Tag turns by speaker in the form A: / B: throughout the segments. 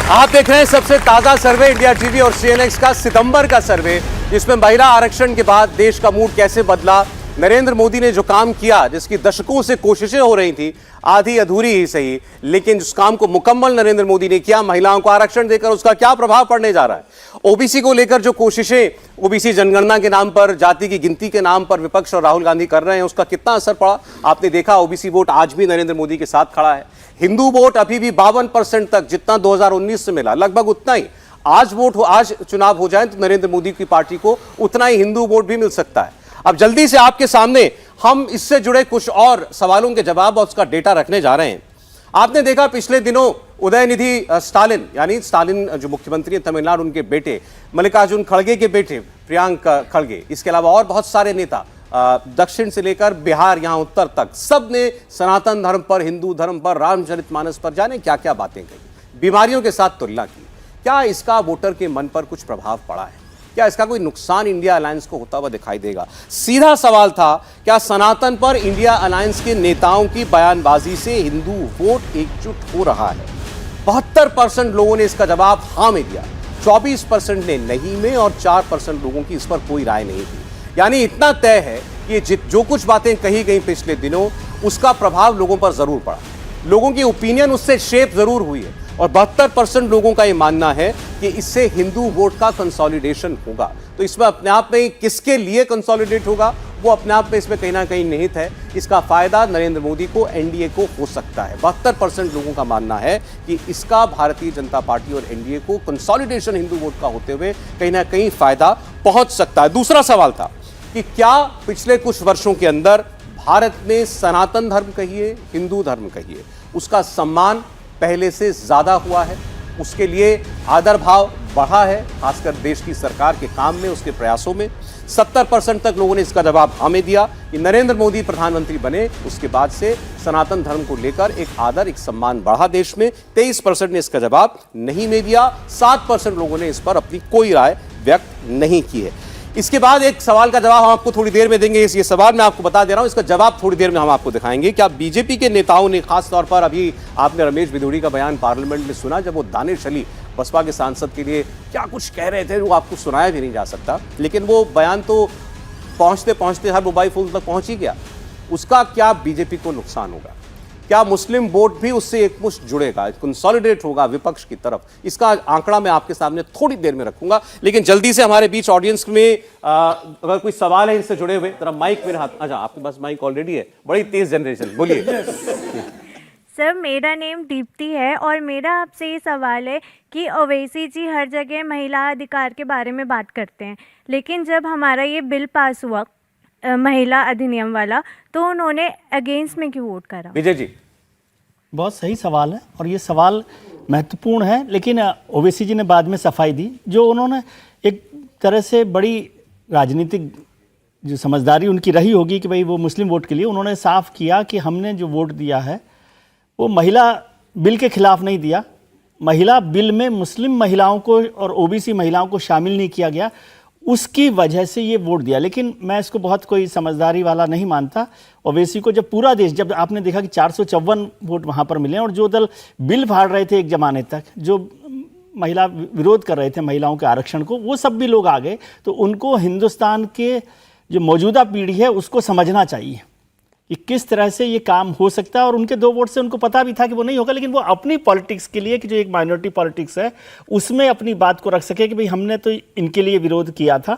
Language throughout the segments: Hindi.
A: आप देख रहे हैं सबसे ताजा सर्वे इंडिया टीवी और सीएनएक्स का सितंबर का सर्वे, जिसमें महिला आरक्षण के बाद देश का मूड कैसे बदला। नरेंद्र मोदी ने जो काम किया, जिसकी दशकों से कोशिशें हो रही थी, आधी अधूरी ही सही, लेकिन जिस काम को मुकम्मल नरेंद्र मोदी ने किया, महिलाओं को आरक्षण देकर, उसका क्या प्रभाव पड़ने जा रहा है। ओबीसी को लेकर जो कोशिशें ओबीसी जनगणना के नाम पर, जाति की गिनती के नाम पर विपक्ष और राहुल गांधी कर रहे हैं, उसका कितना असर पड़ा आपने देखा। ओबीसी वोट आज भी नरेंद्र मोदी के साथ खड़ा है। हिंदू वोट अभी भी 52% तक, जितना 2019 से मिला, लगभग उतना ही आज चुनाव हो जाए तो नरेंद्र मोदी की पार्टी को उतना ही हिंदू वोट भी मिल सकता है। अब जल्दी से आपके सामने हम इससे जुड़े कुछ और सवालों के जवाब और उसका डेटा रखने जा रहे हैं। आपने देखा पिछले दिनों उदयनिधि स्टालिन, यानी स्टालिन जो मुख्यमंत्री है तमिलनाडु, उनके बेटे मल्लिकार्जुन खड़गे के बेटे प्रियांक खड़गे, इसके अलावा और बहुत सारे नेता दक्षिण से लेकर बिहार, यहां उत्तर तक, सब ने सनातन धर्म पर, हिंदू धर्म पर, रामचरितमानस पर जाने क्या क्या बातें कही, बीमारियों के साथ तुलना की। क्या इसका वोटर के मन पर कुछ प्रभाव पड़ा है? क्या इसका कोई नुकसान इंडिया अलायंस को होता हुआ दिखाई देगा? सीधा सवाल था, क्या सनातन पर इंडिया अलायंस के नेताओं की बयानबाजी से हिंदू वोट एकजुट हो रहा है? 72% लोगों ने इसका जवाब हां में दिया, 24% ने नहीं में और 4% लोगों की इस पर कोई राय नहीं थी। यानी इतना तय है कि जो कुछ बातें कही गई पिछले दिनों, उसका प्रभाव लोगों पर जरूर पड़ा, लोगों की ओपिनियन उससे शेप जरूर हुई है। और 72% लोगों का यह मानना है कि इससे हिंदू वोट का कंसोलिडेशन होगा। तो इसमें अपने आप में किसके लिए कंसोलिडेट होगा, वो अपने आप में इसमें कहीं ना कहीं निहित है। इसका फायदा नरेंद्र मोदी को, एनडीए को हो सकता है। 72% लोगों का मानना है कि इसका भारतीय जनता पार्टी और एनडीए को कंसोलिडेशन हिंदू वोट का होते हुए कहीं ना कहीं फायदा पहुंच सकता है। दूसरा सवाल था कि क्या पिछले कुछ वर्षों के अंदर भारत में सनातन धर्म कहिए, हिंदू धर्म कहिए, उसका सम्मान पहले से ज्यादा हुआ है, उसके लिए आदर भाव बढ़ा है, खासकर देश की सरकार के काम में, उसके प्रयासों में। 70% तक लोगों ने इसका जवाब हमें दिया कि नरेंद्र मोदी प्रधानमंत्री बने उसके बाद से सनातन धर्म को लेकर एक आदर, एक सम्मान बढ़ा देश में। 23% ने इसका जवाब नहीं में दिया, 7% लोगों ने इस पर अपनी कोई राय व्यक्त नहीं की है। इसके बाद एक सवाल का जवाब हम आपको थोड़ी देर में देंगे। ये सवाल मैं आपको बता दे रहा हूं, इसका जवाब थोड़ी देर में हम आपको दिखाएंगे। क्या बीजेपी के नेताओं ने, खास तौर पर अभी आपने रमेश बिधूड़ी का बयान पार्लियामेंट में सुना, जब वो दानिश अली बसपा के सांसद के लिए क्या कुछ कह रहे थे, वो आपको सुनाया भी नहीं जा सकता, लेकिन वो बयान तो पहुंचते पहुंचते हर मोबाइल फोन तक पहुंच ही गया। उसका क्या बीजेपी को नुकसान होगा? क्या मुस्लिम वोट भी उससे एकमुश्त जुड़ेगा, कंसोलिडेट होगा विपक्ष की तरफ? इसका आंकड़ा मैं आपके सामने थोड़ी देर में रखूंगा, लेकिन जल्दी से हमारे बीच ऑडियंस में अगर कोई सवाल है इनसे जुड़े हुए, जरा माइक मेरे हाथ। अच्छा, आपके पास माइक ऑलरेडी है, बड़ी तेज जनरेशन, बोलिए।
B: सर, मेरा नेम दीप्ति है और मेरा आपसे ये सवाल है कि ओवैसी जी हर जगह महिला अधिकार के बारे में बात करते हैं, लेकिन जब हमारा ये बिल पास हुआ महिला अधिनियम वाला, तो उन्होंने अगेंस्ट में क्यों वोट करा? विजय जी,
C: बहुत सही सवाल है और ये सवाल महत्वपूर्ण है, लेकिन ओवैसी जी ने बाद में सफाई दी, जो उन्होंने एक तरह से बड़ी राजनीतिक जो समझदारी उनकी रही होगी कि भाई वो मुस्लिम वोट के लिए उन्होंने साफ किया कि हमने जो वोट दिया है वो महिला बिल के खिलाफ नहीं दिया। महिला बिल में मुस्लिम महिलाओं को और ओबीसी महिलाओं को शामिल नहीं किया गया, उसकी वजह से ये वोट दिया। लेकिन मैं इसको बहुत कोई समझदारी वाला नहीं मानता। ओवैसी को जब पूरा देश, जब आपने देखा कि 454 वोट वहाँ पर मिले और जो दल बिल फाड़ रहे थे एक ज़माने तक, जो महिला विरोध कर रहे थे महिलाओं के आरक्षण को, वो सब भी लोग आ गए। तो उनको हिंदुस्तान के जो मौजूदा पीढ़ी है उसको समझना चाहिए कि किस तरह से ये काम हो सकता है। और उनके 2 वोट से उनको पता भी था कि वो नहीं होगा, लेकिन वो अपनी पॉलिटिक्स के लिए, कि जो एक माइनॉरिटी पॉलिटिक्स है, उसमें अपनी बात को रख सके कि भाई हमने तो इनके लिए विरोध किया था।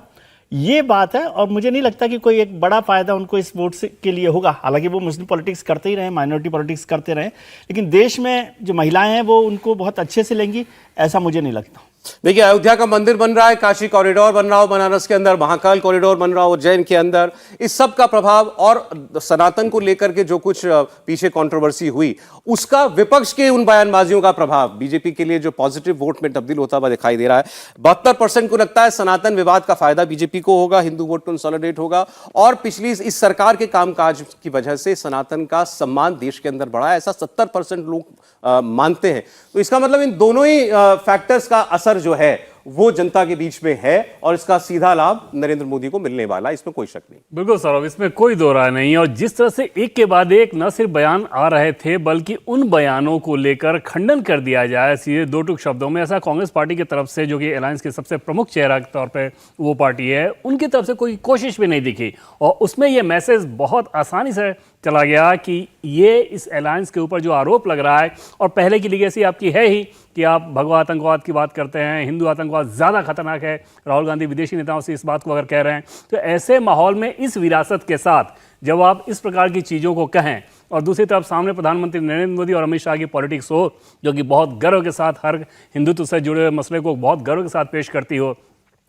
C: ये बात है और मुझे नहीं लगता कि कोई एक बड़ा फायदा उनको इस वोट से के लिए होगा। हालांकि वो मुस्लिम पॉलिटिक्स करते ही रहे, माइनॉरिटी पॉलिटिक्स करते रहे, लेकिन देश में जो महिलाएं हैं वो उनको बहुत अच्छे से लेंगी, ऐसा मुझे नहीं लगता।
A: देखिए, अयोध्या का मंदिर बन रहा है, काशी कॉरिडोर बन रहा हो बनारस के अंदर, महाकाल कॉरिडोर बन रहा हो उज्जैन के अंदर, इस सब का प्रभाव और सनातन को लेकर के जो कुछ पीछे कंट्रोवर्सी हुई, उसका विपक्ष के उन बयानबाजियों का प्रभाव बीजेपी के लिए जो पॉजिटिव वोट में तब्दील होता हुआ दिखाई दे रहा है। 72% को लगता है सनातन विवाद का फायदा बीजेपी को होगा, हिंदू वोट कंसोलिडेट होगा, और पिछली इस सरकार के कामकाज की वजह से सनातन का सम्मान देश के अंदर बढ़ा है, ऐसा 70% लोग मानते हैं। तो इसका मतलब इन दोनों ही फैक्टर्स का असर जो है वो जनता के बीच में है और इसका सीधा लाभ नरेंद्र मोदी को मिलने वाला, इसमें कोई शक नहीं।
D: बिल्कुल सौरभ, इसमें कोई दो राय नहीं है। और जिस तरह से एक के बाद एक न सिर्फ बयान आ रहे थे बल्कि उन बयानों को लेकर खंडन कर दिया जाए सीधे दो टूक शब्दों में, ऐसा कांग्रेस पार्टी की तरफ से, जो कि अलायंस के सबसे प्रमुख चेहरा के तौर पे वो पार्टी है, उनकी तरफ से कोई कोशिश भी नहीं दिखी। और उसमें ये मैसेज बहुत आसानी से चला गया कि ये इस अलायंस के ऊपर जो आरोप लग रहा है, और पहले की लीगेसी आपकी है ही कि आप भगवा आतंकवाद की बात करते हैं, हिंदू आतंकवाद ज़्यादा खतरनाक है, राहुल गांधी विदेशी नेताओं से इस बात को अगर कह रहे हैं, तो ऐसे माहौल में इस विरासत के साथ जब आप इस प्रकार की चीज़ों को कहें और दूसरी तरफ सामने प्रधानमंत्री नरेंद्र मोदी और अमित शाह की पॉलिटिक्स हो, जो कि बहुत गर्व के साथ हर हिंदुत्व से जुड़े हुए मसले को बहुत गर्व के साथ पेश करती हो।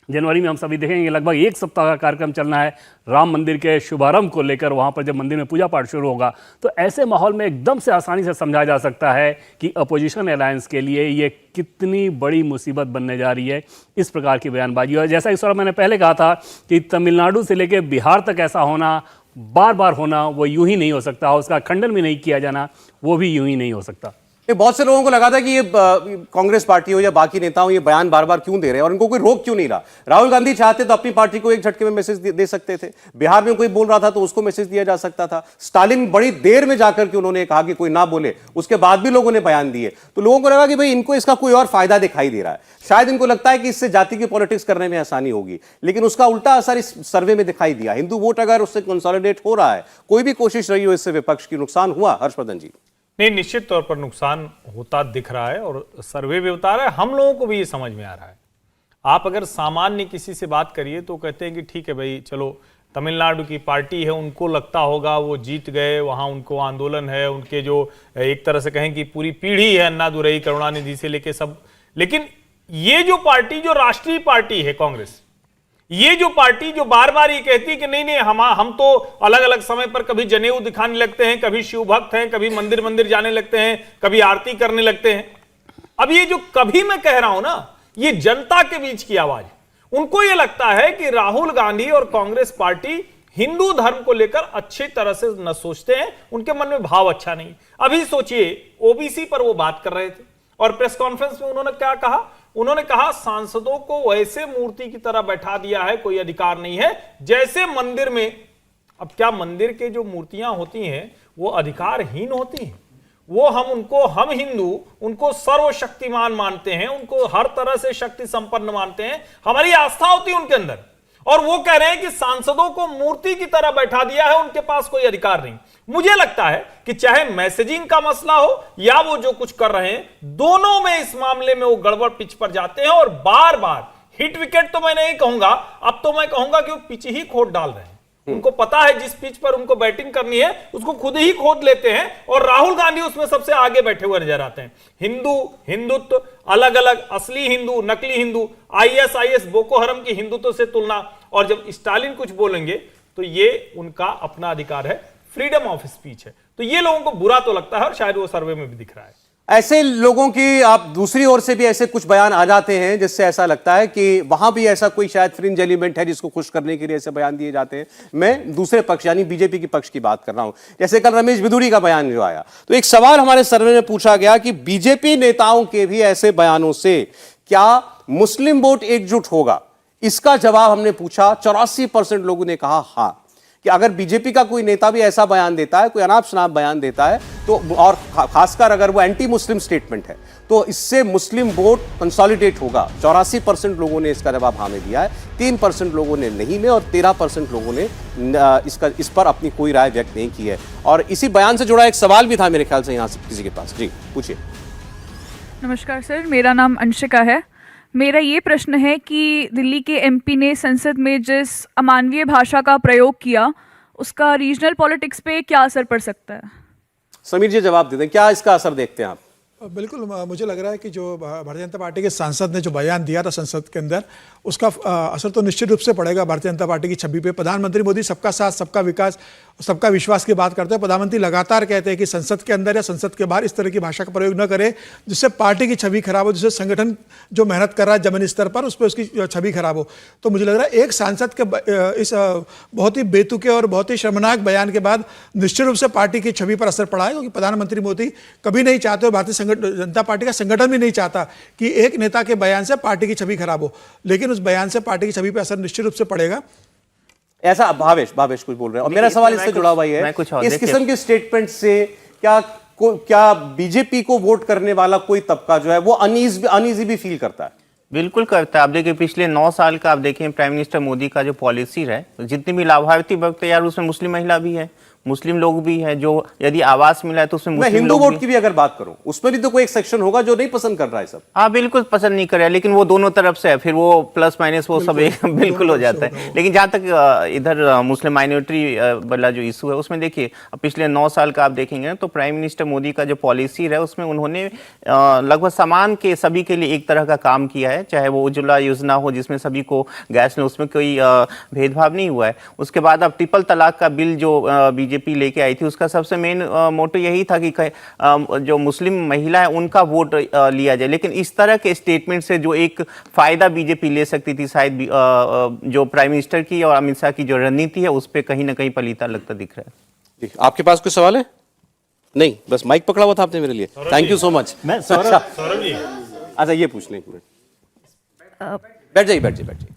D: जनवरी में हम सभी देखेंगे लगभग एक सप्ताह का कार्यक्रम चलना है राम मंदिर के शुभारंभ को लेकर, वहाँ पर जब मंदिर में पूजा पाठ शुरू होगा, तो ऐसे माहौल में एकदम से आसानी से समझा जा सकता है कि अपोजिशन अलायंस के लिए ये कितनी बड़ी मुसीबत बनने जा रही है इस प्रकार की बयानबाजी। और जैसा इस बार मैंने पहले कहा था कि तमिलनाडु से लेकर बिहार तक ऐसा होना, बार बार होना, वो यूं ही नहीं हो सकता, उसका खंडन भी नहीं किया जाना, वो भी यूं ही नहीं हो सकता।
A: बहुत से लोगों को लगा था कि ये कांग्रेस पार्टी हो या बाकी नेता हो, ये बयान बार बार क्यों दे रहे हैं और इनको कोई रोक क्यों नहीं रहा। राहुल गांधी चाहते तो अपनी पार्टी को एक झटके में मैसेज दे सकते थे, बिहार में कोई बोल रहा था तो उसको मैसेज दिया जा सकता था। स्टालिन बड़ी देर में जाकर के उन्होंने कहा कि कोई ना बोले, उसके बाद भी लोगों ने बयान दिए, तो लोगों को लगा कि भाई इनको इसका कोई और फायदा दिखाई दे रहा है। शायद इनको लगता है कि इससे जाति की पॉलिटिक्स करने में आसानी होगी, लेकिन उसका उल्टा असर इस सर्वे में दिखाई दिया। हिंदू वोट अगर उससे कंसोलिडेट हो रहा है, कोई भी कोशिश रही हो इससे विपक्ष की, नुकसान हुआ हर्षवर्धन जी?
E: नहीं, निश्चित तौर पर नुकसान होता दिख रहा है और सर्वे भी बता रहा है, हम लोगों को भी ये समझ में आ रहा है। आप अगर सामान्य किसी से बात करिए तो कहते हैं कि ठीक है भाई, चलो तमिलनाडु की पार्टी है, उनको लगता होगा वो जीत गए, वहां उनको आंदोलन है, उनके जो एक तरह से कहें कि पूरी पीढ़ी है अन्नादुरई करुणानिधि से लेके सब। लेकिन ये जो पार्टी, जो राष्ट्रीय पार्टी है कांग्रेस, ये जो पार्टी जो बार बार ये कहती है कि नहीं नहीं हम तो अलग अलग समय पर कभी जनेऊ दिखाने लगते हैं, कभी शिव भक्त हैं, कभी मंदिर मंदिर जाने लगते हैं, कभी आरती करने लगते हैं। अब ये जो कभी मैं कह रहा हूं ना, ये जनता के बीच की आवाज। उनको ये लगता है कि राहुल गांधी और कांग्रेस पार्टी हिंदू धर्म को लेकर अच्छी तरह से न सोचते हैं, उनके मन में भाव अच्छा नहीं। अभी सोचिए, ओबीसी पर वो बात कर रहे थे और प्रेस कॉन्फ्रेंस में उन्होंने क्या कहा? उन्होंने कहा सांसदों को वैसे मूर्ति की तरह बैठा दिया है, कोई अधिकार नहीं है जैसे मंदिर में। अब क्या मंदिर के जो मूर्तियां होती हैं वो अधिकारहीन होती हैं? वो हम हिंदू उनको सर्वशक्तिमान मानते हैं, उनको हर तरह से शक्ति संपन्न मानते हैं, हमारी आस्था होती है उनके अंदर। और वो कह रहे हैं कि सांसदों को मूर्ति की तरह बैठा दिया है, उनके पास कोई अधिकार नहीं। मुझे लगता है कि चाहे मैसेजिंग का मसला हो या वो जो कुछ कर रहे हैं, दोनों में इस मामले में वो गड़बड़ पिच पर जाते हैं और बार बार हिट विकेट तो मैं नहीं कहूंगा, अब तो मैं कहूंगा कि वो पिच ही खोद डाल रहे हैं। उनको पता है जिस पिच पर उनको बैटिंग करनी है उसको खुद ही खोद लेते हैं, और राहुल गांधी उसमें सबसे आगे बैठे हुए नजर आते हैं। हिंदुत्व अलग अलग, असली हिंदू, नकली हिंदू, ISIS बोको हरम की हिंदुत्व से तुलना, और जब स्टालिन कुछ बोलेंगे तो ये उनका अपना अधिकार है, फ्रीडम ऑफ स्पीच है। तो ये लोगों को बुरा तो लगता है और शायद वो सर्वे में भी दिख रहा है।
A: ऐसे लोगों की आप दूसरी ओर से भी ऐसे कुछ बयान आ जाते हैं जिससे ऐसा लगता है कि वहां भी ऐसा कोई शायद फ्रिंज एलिमेंट है जिसको खुश करने के लिए ऐसे बयान दिए जाते हैं। मैं दूसरे पक्ष यानी बीजेपी के पक्ष की बात कर रहा हूं। जैसे कल रमेश बिधूरी का बयान जो आया, तो एक सवाल हमारे सर्वे में पूछा गया कि बीजेपी नेताओं के भी ऐसे बयानों से क्या मुस्लिम वोट एकजुट होगा? इसका जवाब हमने पूछा, 84% लोगों ने कहा हां, कि अगर बीजेपी का कोई नेता भी ऐसा बयान देता है, कोई अनाप शनाप बयान देता है, तो और खासकर अगर वो एंटी मुस्लिम स्टेटमेंट है, तो इससे मुस्लिम वोट कंसोलिडेट होगा। 84% लोगों ने इसका जवाब हाँ में दिया है, 3% लोगों ने नहीं में, और 13% लोगों ने इस पर अपनी कोई राय व्यक्त नहीं की है। और इसी बयान से जुड़ा एक सवाल भी था मेरे ख्याल से यहाँ से किसी के पास। जी पूछिए।
F: नमस्कार सर, मेरा नाम अंशिका है। मेरा ये प्रश्न है कि दिल्ली के MP ने संसद में जिस अमानवीय भाषा का प्रयोग किया, उसका रीजनल पॉलिटिक्स पे क्या असर पड़ सकता है?
A: समीर जी जवाब दे दें, क्या इसका असर देखते हैं आप?
G: बिल्कुल, मुझे लग रहा है कि जो भारतीय जनता पार्टी के सांसद ने जो बयान दिया था संसद के अंदर, उसका असर तो निश्चित रूप से पड़ेगा भारतीय जनता पार्टी की छवि पे। प्रधानमंत्री मोदी सबका साथ, सबका विकास, सबका विश्वास की बात करते हैं। प्रधानमंत्री लगातार कहते हैं कि संसद के अंदर या संसद के बाहर इस तरह की भाषा का प्रयोग न करे जिससे पार्टी की छवि खराब हो, जिससे संगठन जो मेहनत कर रहा है जमीनी स्तर पर उस पर उसकी छवि खराब हो। तो मुझे लग रहा है एक सांसद के इस बहुत ही बेतुके और बहुत ही शर्मनाक बयान के बाद निश्चित रूप से पार्टी की छवि पर असर पड़ा है, क्योंकि प्रधानमंत्री मोदी कभी नहीं चाहते हो भारतीय जनता पार्टी का संगठन भी नहीं चाहता कि एक नेता के बयान से पार्टी की छवि खराब हो, लेकिन उस बयान से पार्टी की छवि पर असर निश्चित रूप से पड़ेगा।
A: ऐसा भावेश कुछ बोल रहे हैं और मेरा सवाल इससे जुड़ा हुआ है, इस किस्म के स्टेटमेंट से क्या बीजेपी को वोट करने वाला कोई तबका जो है वो अनईजी भी फील करता है?
H: बिल्कुल करता है। आप देखिए पिछले 9 साल का आप देखें प्राइम मिनिस्टर मोदी का जो पॉलिसी है, जितनी भी लाभार्थी वर्ग यार उसमें मुस्लिम महिला भी है, मुस्लिम लोग भी हैं, जो यदि आवास मिला है तो उसमें
A: मैं हिंदू वोट की भी अगर बात करूं उसमें भी तो कोई एक सेक्शन होगा जो नहीं पसंद कर रहा है सब।
H: हाँ बिल्कुल पसंद नहीं कर रहा है, लेकिन वो दोनों तरफ से है, फिर वो प्लस माइनस वो सब एक बिल्कुल हो जाता है। लेकिन जहाँ तक इधर मुस्लिम माइनॉरिटी वाला जो इशू है उसमें देखिए पिछले 9 साल का आप देखेंगे तो प्राइम मिनिस्टर मोदी का जो पॉलिसी है उसमें उन्होंने लगभग समान के सभी के लिए एक तरह का काम किया है, चाहे वो उज्ज्वला योजना हो जिसमें सभी को गैस में उसमें कोई भेदभाव नहीं हुआ है। उसके बाद अब ट्रिपल तलाक का बिल जो बीजेपी लेके आई थी उसका सबसे मेन मोटो यही था कि जो मुस्लिम महिला है उनका वोट लिया जाए, लेकिन इस तरह के स्टेटमेंट से जो एक फायदा बीजेपी ले सकती थी शायद जो प्राइम मिनिस्टर की और अमित शाह की जो रणनीति है उस पर कहीं ना कहीं पलीता लगता दिख रहा है।
A: आपके पास कोई सवाल है? नहीं, बस माइक पकड़ा हुआ था आपने मेरे लिए। Thank you so much.
C: मैं सौरभ
E: जी
A: अच्छा ये पूछ लें, बैठ जाइए।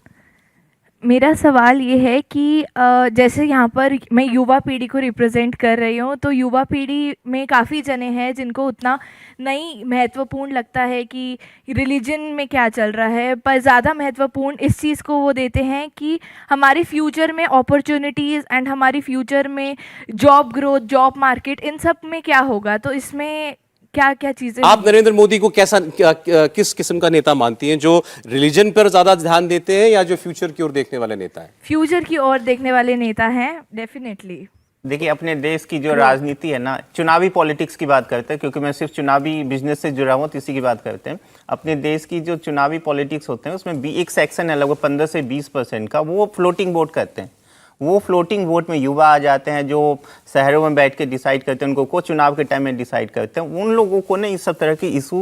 B: मेरा सवाल ये है कि जैसे यहाँ पर मैं युवा पीढ़ी को रिप्रेजेंट कर रही हूँ, तो युवा पीढ़ी में काफ़ी जने हैं जिनको उतना नहीं महत्वपूर्ण लगता है कि रिलीजन में क्या चल रहा है, पर ज़्यादा महत्वपूर्ण इस चीज़ को वो देते हैं कि हमारे फ्यूचर में अपॉर्चुनिटीज़ एंड हमारी फ्यूचर में जॉब ग्रोथ, जॉब मार्केट, इन सब में क्या होगा। तो इसमें क्या क्या चीजें
A: आप नरेंद्र मोदी को किस किस्म का नेता मानती हैं, जो रिलीजन पर ज्यादा ध्यान देते हैं या जो फ्यूचर की ओर देखने वाले नेता हैं?
B: फ्यूचर की ओर देखने वाले नेता हैं डेफिनेटली।
H: देखिए अपने देश की जो राजनीति है ना, चुनावी पॉलिटिक्स की बात करते हैं, क्योंकि मैं सिर्फ चुनावी बिजनेस से जुड़ा हूँ तो इसी की बात करते हैं। अपने देश की जो चुनावी पॉलिटिक्स होते हैं उसमें भी एक सेक्शन है लगभग 15 से 20% का, वो फ्लोटिंग वोट करते हैं। वो फ्लोटिंग वोट में युवा आ जाते हैं जो शहरों में बैठ के डिसाइड करते हैं, उनको को चुनाव के टाइम में डिसाइड करते हैं। उन लोगों को ना इस सब तरह की इशू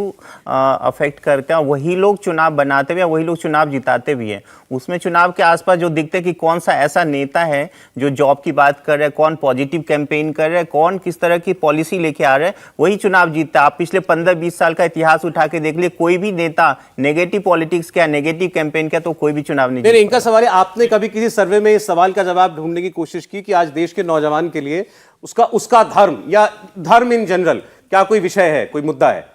H: अफेक्ट करते हैं, वही लोग चुनाव बनाते भी हैं, वही लोग चुनाव जिताते भी हैं। उसमें चुनाव के आसपास जो दिखते हैं कि कौन सा ऐसा नेता है जो जॉब की बात कर रहा है, कौन पॉजिटिव कैंपेन कर रहा है, कौन किस तरह की पॉलिसी लेके आ रहा है, वही चुनाव जीतता है। आप पिछले 15-20 साल का इतिहास उठा के देख लिए, कोई भी नेता नेगेटिव पॉलिटिक्स क्या, नेगेटिव कैंपेन क्या, तो कोई भी चुनाव नहीं जीता।
A: इनका सवाल है, आपने कभी किसी सर्वे में इस सवाल का जवाब ढूंढने की कोशिश की कि आज देश के नौजवान के लिए उसका धर्म या धर्म इन जनरल क्या कोई विषय है, कोई मुद्दा है?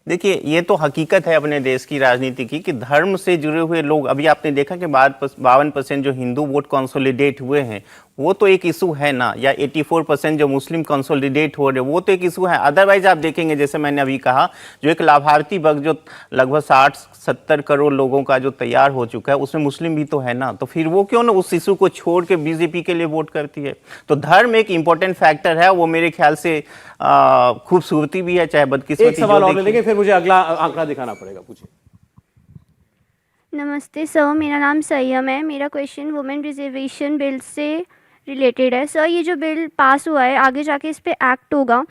H: देखिए ये तो हकीकत है अपने देश की राजनीति की कि धर्म से जुड़े हुए लोग, अभी आपने देखा कि 52% जो हिंदू वोट कंसोलिडेट हुए हैं वो तो एक इशू है ना, या 84% जो मुस्लिम कंसोलिडेट हो रहे वो तो एक इशू है। अदरवाइज आप देखेंगे जैसे मैंने अभी कहा, जो एक लाभार्थी वर्ग जो लगभग 60-70 करोड़ लोगों का जो तैयार हो चुका है उसमें मुस्लिम भी तो है ना, तो फिर वो क्यों ना उस इशू को छोड़ के बीजेपी के लिए वोट करती है। तो धर्म एक इंपॉर्टेंट फैक्टर है, वो मेरे ख्याल से खूबसूरती भी है चाहे बदकिस्मती।
A: एक सवाल और लेंगे फिर मुझे अगला आंकड़ा दिखाना पड़ेगा, पूछिए।
I: नमस्ते सर, मेरा नाम सय्यम है। मेरा क्वेश्चन वुमेन रिजर्वेशन बिल से रिलेटेड है। सर ये जो बिल पास हुआ है, आगे जाके इस पे एक्ट होगा,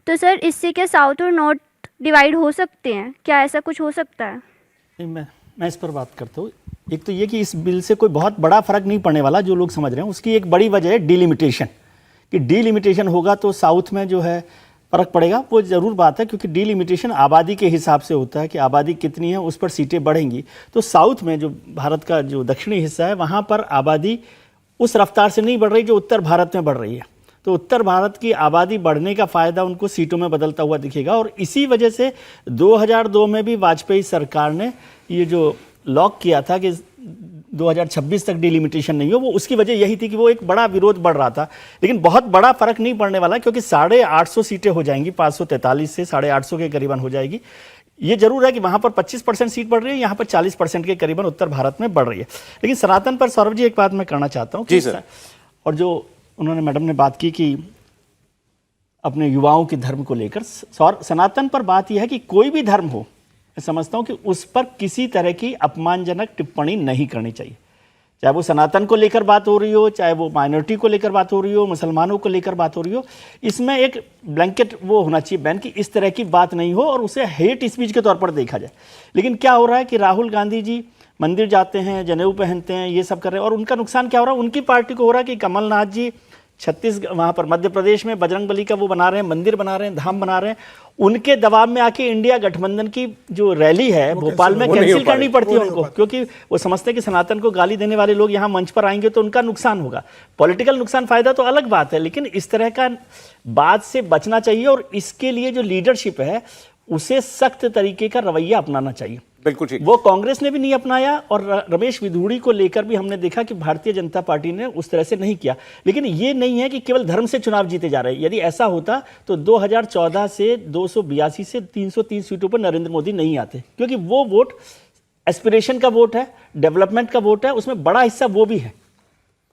I: तो सर इससे क्या साउथ और नॉर्थ डिवाइड हो सकते हैं? क्या ऐसा कुछ हो सकता है?
C: नहीं, मैं इस पर बात करता हूँ। एक तो ये कि इस बिल से कोई बहुत बड़ा फर्क नहीं पड़ने वाला, जो लोग समझ रहे हैं उसकी एक बड़ी वजह है डिलिमिटेशन, कि डिलिमिटेशन होगा तो साउथ में जो है फर्क पड़ेगा, वो ज़रूर बात है, क्योंकि डिलिमिटेशन आबादी के हिसाब से होता है कि आबादी कितनी है उस पर सीटें बढ़ेंगी। तो साउथ में जो भारत का जो दक्षिणी हिस्सा है वहाँ पर आबादी उस रफ्तार से नहीं बढ़ रही जो उत्तर भारत में बढ़ रही है। तो उत्तर भारत की आबादी बढ़ने का फ़ायदा उनको सीटों में बदलता हुआ दिखेगा, और इसी वजह से 2002 में भी वाजपेयी सरकार ने ये जो लॉक किया था कि 2026 तक डिलिमिटेशन नहीं हो, वो उसकी वजह यही थी कि वो एक बड़ा विरोध बढ़ रहा था। लेकिन बहुत बड़ा फर्क नहीं पड़ने वाला, क्योंकि 850 सीटें हो जाएंगी, 543 से 850 के करीबन हो जाएगी। ये जरूर है कि वहाँ पर 25% सीट बढ़ रही है, यहाँ पर 40% के करीबन उत्तर भारत में बढ़ रही है। लेकिन सनातन पर सौरभ जी एक बात मैं करना चाहता हूँ, और जो उन्होंने मैडम ने बात की कि अपने युवाओं के धर्म को लेकर, सनातन पर बात यह है कि कोई भी धर्म हो, मैं समझता हूँ कि उस पर किसी तरह की अपमानजनक टिप्पणी नहीं करनी चाहिए। चाहे वो सनातन को लेकर बात हो रही हो, चाहे वो माइनॉरिटी को लेकर बात हो रही हो, मुसलमानों को लेकर बात हो रही हो, इसमें एक ब्लैंकेट वो होना चाहिए बैन कि इस तरह की बात नहीं हो और उसे हेट स्पीच के तौर पर देखा जाए। लेकिन क्या हो रहा है कि राहुल गांधी जी मंदिर जाते हैं, जनेऊ पहनते हैं, ये सब कर रहे हैं, और उनका नुकसान क्या हो रहा है? उनकी पार्टी को हो रहा है कि कमलनाथ जी छत्तीसगढ़, वहाँ पर मध्य प्रदेश में बजरंगबली का वो बना रहे हैं, मंदिर बना रहे हैं, धाम बना रहे हैं, उनके दबाव में आके इंडिया गठबंधन की जो रैली है भोपाल में कैंसिल करनी पड़ती है उनको, क्योंकि वो समझते हैं कि सनातन को गाली देने वाले लोग यहाँ मंच पर आएंगे तो उनका नुकसान होगा। पॉलिटिकल नुकसान फायदा तो अलग बात है, लेकिन इस तरह का बात से बचना चाहिए और इसके लिए जो लीडरशिप है उसे सख्त तरीके का रवैया अपनाना चाहिए।
A: बिल्कुल ठीक।
C: वो कांग्रेस ने भी नहीं अपनाया और रमेश बिधूड़ी को लेकर भी हमने देखा कि भारतीय जनता पार्टी ने उस तरह से नहीं किया। लेकिन ये नहीं है कि केवल धर्म से चुनाव जीते जा रहे हैं। यदि ऐसा होता तो 2014 से 282 से 303 सीटों पर नरेंद्र मोदी नहीं आते, क्योंकि वो वोट एस्पिरेशन का वोट है, डेवलपमेंट का वोट है, उसमें बड़ा हिस्सा वो भी है।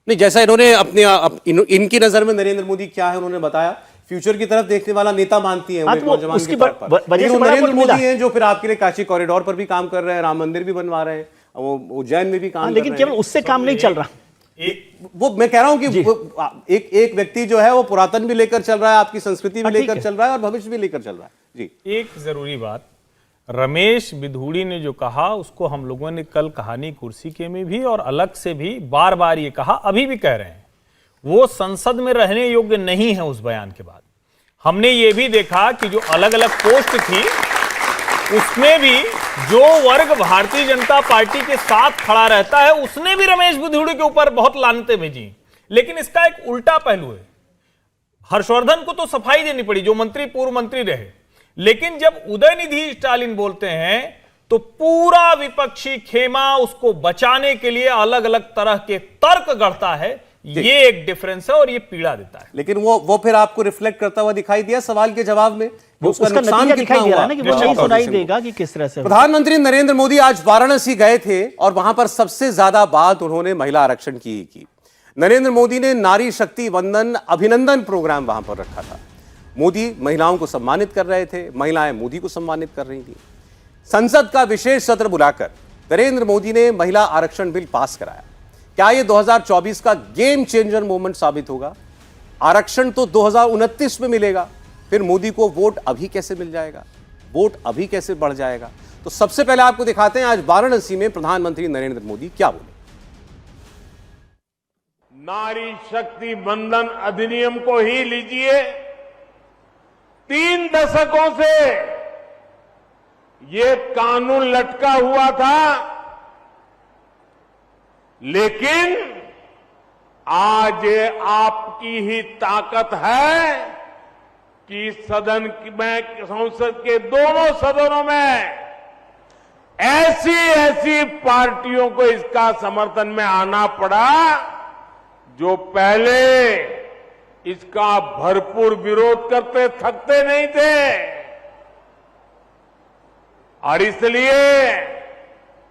A: नहीं, जैसा इन्होंने इनकी नजर में नरेंद्र मोदी क्या है उन्होंने बताया, फ्यूचर की तरफ देखने वाला नेता मानती है नौजवान के तौर पर। लेकिन नरेंद्र मोदी हैं जो फिर आपके लिए काशी कॉरिडोर पर भी काम कर रहे हैं, राम मंदिर भी बनवा रहे हैं, वो उज्जैन में भी काम कर रहे हैं।
C: लेकिन केवल उससे काम नहीं चल रहा।
A: वो मैं कह रहा हूं कि एक व्यक्ति जो है वो पुरातन भी लेकर चल रहा है, आपकी संस्कृति भी लेकर चल रहा है और भविष्य भी लेकर चल रहा है। जी, एक
E: जरूरी बात, रमेश बिधूड़ी ने जो कहा उसको हम लोगों ने कल कहानी कुर्सी के में भी और अलग से भी बार बार ये कहा, अभी भी कह रहे हैं, वो संसद में रहने योग्य नहीं है। उस बयान के बाद हमने ये भी देखा कि जो अलग अलग पोस्ट थी उसमें भी जो वर्ग भारतीय जनता पार्टी के साथ खड़ा रहता है उसने भी रमेश बिधूड़ी के ऊपर बहुत लानतें भेजी। लेकिन इसका एक उल्टा पहलू है, हर्षवर्धन को तो सफाई देनी पड़ी जो मंत्री पूर्व मंत्री रहे, लेकिन जब उदयनिधि स्टालिन बोलते हैं तो पूरा विपक्षी खेमा उसको बचाने के लिए अलग अलग तरह के तर्क गढ़ता है। ये एक डिफरेंस है और ये पीड़ा देता है।
A: लेकिन वो फिर आपको रिफ्लेक्ट करता हुआ दिखाई दिया सवाल के जवाब में,
C: उसका नुकसान दिखाई दे रहा है ना कि वो नहीं सुनाई देगा कि किस तरह से।
A: प्रधानमंत्री नरेंद्र मोदी आज वाराणसी गए थे और वहां पर सबसे ज्यादा बात उन्होंने महिला आरक्षण की। नरेंद्र मोदी ने नारी शक्ति वंदन अभिनंदन प्रोग्राम वहां पर रखा था। मोदी महिलाओं को सम्मानित कर रहे थे, महिलाएं मोदी को सम्मानित कर रही थी। संसद का विशेष सत्र बुलाकर नरेंद्र मोदी ने महिला आरक्षण बिल पास कराया। क्या यह 2024 का गेम चेंजर मोमेंट साबित होगा? आरक्षण तो 2029 में मिलेगा, फिर मोदी को वोट अभी कैसे मिल जाएगा, वोट अभी कैसे बढ़ जाएगा? तो सबसे पहले आपको दिखाते हैं आज वाराणसी में प्रधानमंत्री नरेंद्र मोदी क्या बोले।
J: नारी शक्ति वंदन अधिनियम को ही लीजिए, 3 दशकों से ये कानून लटका हुआ था, लेकिन आज ये आपकी ही ताकत है कि सदन में, संसद के दोनों सदनों में ऐसी पार्टियों को इसका समर्थन में आना पड़ा जो पहले इसका भरपूर विरोध करते थकते नहीं थे। और इसलिए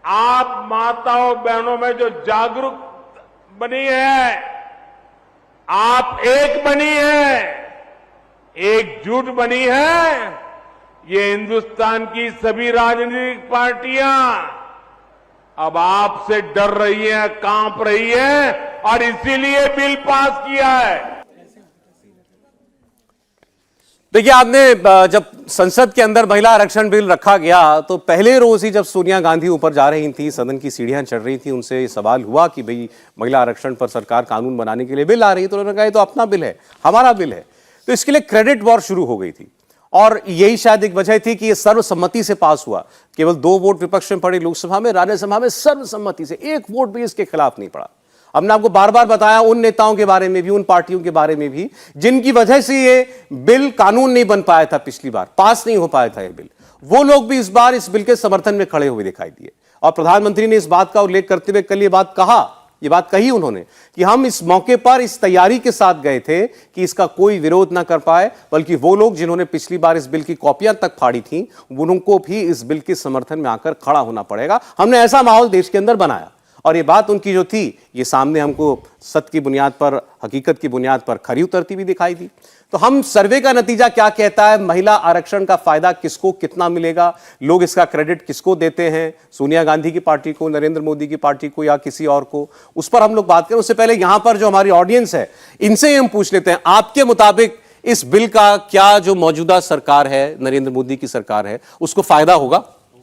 J: आप माताओं बहनों में जो जागरूक बनी है, आप एक बनी है, एकजुट बनी है, ये हिंदुस्तान की सभी राजनीतिक पार्टियां अब आपसे डर रही हैं, कांप रही हैं और इसीलिए बिल पास किया है।
A: देखिए, आपने जब संसद के अंदर महिला आरक्षण बिल रखा गया तो पहले रोज ही जब सोनिया गांधी ऊपर जा रही थी, सदन की सीढ़ियां चढ़ रही थी, उनसे सवाल हुआ कि भाई महिला आरक्षण पर सरकार कानून बनाने के लिए बिल आ रही है, तो उन्होंने कहा तो अपना बिल है, हमारा बिल है। तो इसके लिए क्रेडिट वॉर शुरू हो गई थी और यही शायद एक वजह थी कि यह सर्वसम्मति से पास हुआ। केवल 2 वोट विपक्ष में पड़े लोकसभा में, राज्यसभा में सर्वसम्मति से 1 वोट भी इसके खिलाफ नहीं पड़ा। हमने आपको बार बार बताया उन नेताओं के बारे में भी, उन पार्टियों के बारे में भी जिनकी वजह से ये बिल कानून नहीं बन पाया था, पिछली बार पास नहीं हो पाया था ये बिल, वो लोग भी इस बार इस बिल के समर्थन में खड़े हुए दिखाई दिए। और प्रधानमंत्री ने इस बात का उल्लेख करते हुए कल ये बात कही उन्होंने कि हम इस मौके पर इस तैयारी के साथ गए थे कि इसका कोई विरोध ना कर पाए, बल्कि वो लोग जिन्होंने पिछली बार इस बिल की कॉपियां तक फाड़ी थी उनको भी इस बिल के समर्थन में आकर खड़ा होना पड़ेगा। हमने ऐसा माहौल देश के अंदर बनाया और ये बात उनकी जो थी ये सामने हमको सत्य की बुनियाद पर, हकीकत की बुनियाद पर खरी उतरती भी दिखाई दी। तो हम सर्वे का नतीजा क्या कहता है, महिला आरक्षण का फायदा किसको कितना मिलेगा, लोग इसका क्रेडिट किसको देते हैं, सोनिया गांधी की पार्टी को, नरेंद्र मोदी की पार्टी को या किसी और को, उस पर हम लोग बात करें। उससे पहले यहां पर जो हमारी ऑडियंस है इनसे हम पूछ लेते हैं, आपके मुताबिक इस बिल का क्या जो मौजूदा सरकार है, नरेंद्र मोदी की सरकार है, उसको फायदा होगा?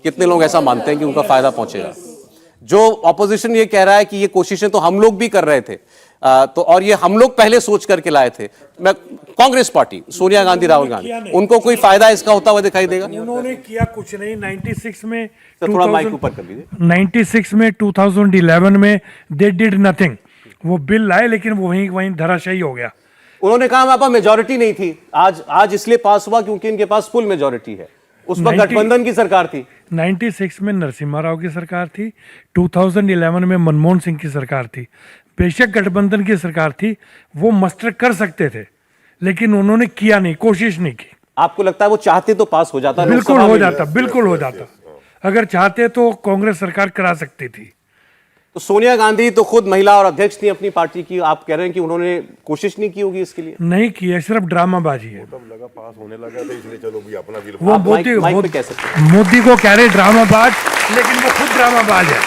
A: कितने लोग ऐसा मानते हैं कि उनका फायदा पहुंचेगा? जो ऑपोजिशन ये कह रहा है कि ये कोशिशें तो हम लोग भी कर रहे थे, तो और ये हम लोग पहले सोच करके लाए थे। मैं कांग्रेस पार्टी, सोनिया गांधी, राहुल गांधी, उनको कोई फायदा इसका होता हुआ दिखाई देगा?
K: उन्होंने किया कुछ नहीं। 96 में,
A: थोड़ा माइक ऊपर कर लीजिए।
K: 96 में, 2011 में दे डिड नथिंग। वो बिल लाए लेकिन वो वहीं धराशायी हो गया।
A: उन्होंने कहा हमारे पास मेजोरिटी नहीं थी। आज इसलिए पास हुआ क्योंकि इनके पास फुल मेजोरिटी है। उस वक्त गठबंधन की सरकार थी।
K: 96 में नरसिम्हा राव की सरकार थी, 2011 में मनमोहन सिंह की सरकार थी। बेशक गठबंधन की सरकार थी, वो मस्टर कर सकते थे, लेकिन उन्होंने किया नहीं, कोशिश नहीं की।
A: आपको लगता है वो चाहते तो पास हो जाता?
K: बिल्कुल हो जाता, बिल्कुल हो जाता। अगर चाहते तो कांग्रेस सरकार करा सकती थी।
A: तो सोनिया गांधी तो खुद महिला और अध्यक्ष थी अपनी पार्टी की, आप कह रहे हैं कि उन्होंने कोशिश नहीं की होगी इसके लिए?
K: नहीं की है, सिर्फ ड्रामाबाजी है।
J: लगा पास होने लगा तो इसलिए चलो भी अपना दिल।
K: वो मोदी को कह रहे ड्रामाबाज, लेकिन वो खुद ड्रामाबाज है।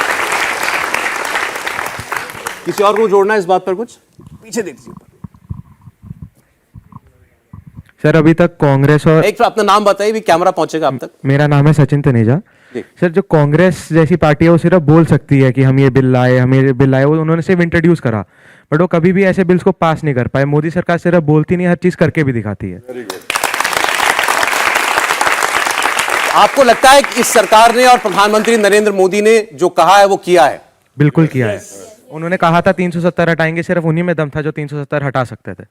A: किसी और को जोड़ना है इस बात पर? कुछ पीछे देख दीजिए
L: सर। अभी तक कांग्रेस और
A: एक अपना नाम बताइए, भी कैमरा पहुंचेगा आप तक।
L: मेरा नाम है सचिन तनेजा। सर, जो कांग्रेस जैसी पार्टी है वो सिर्फ बोल सकती है कि हम ये बिल लाए, हम ये बिल लाए, वो उन्होंने सिर्फ इंट्रोड्यूस करा, बट वो कभी भी ऐसे बिल्स को पास नहीं कर पाए। मोदी सरकार सिर्फ बोलती नहीं, हर चीज करके भी दिखाती है।
A: आपको लगता है कि इस सरकार ने और प्रधानमंत्री नरेंद्र मोदी ने जो कहा है वो किया है?
L: बिल्कुल किया है। उन्होंने कहा था 370 हटाएंगे, सिर्फ उन्हीं में दम था जो 370 हटा सकते थे।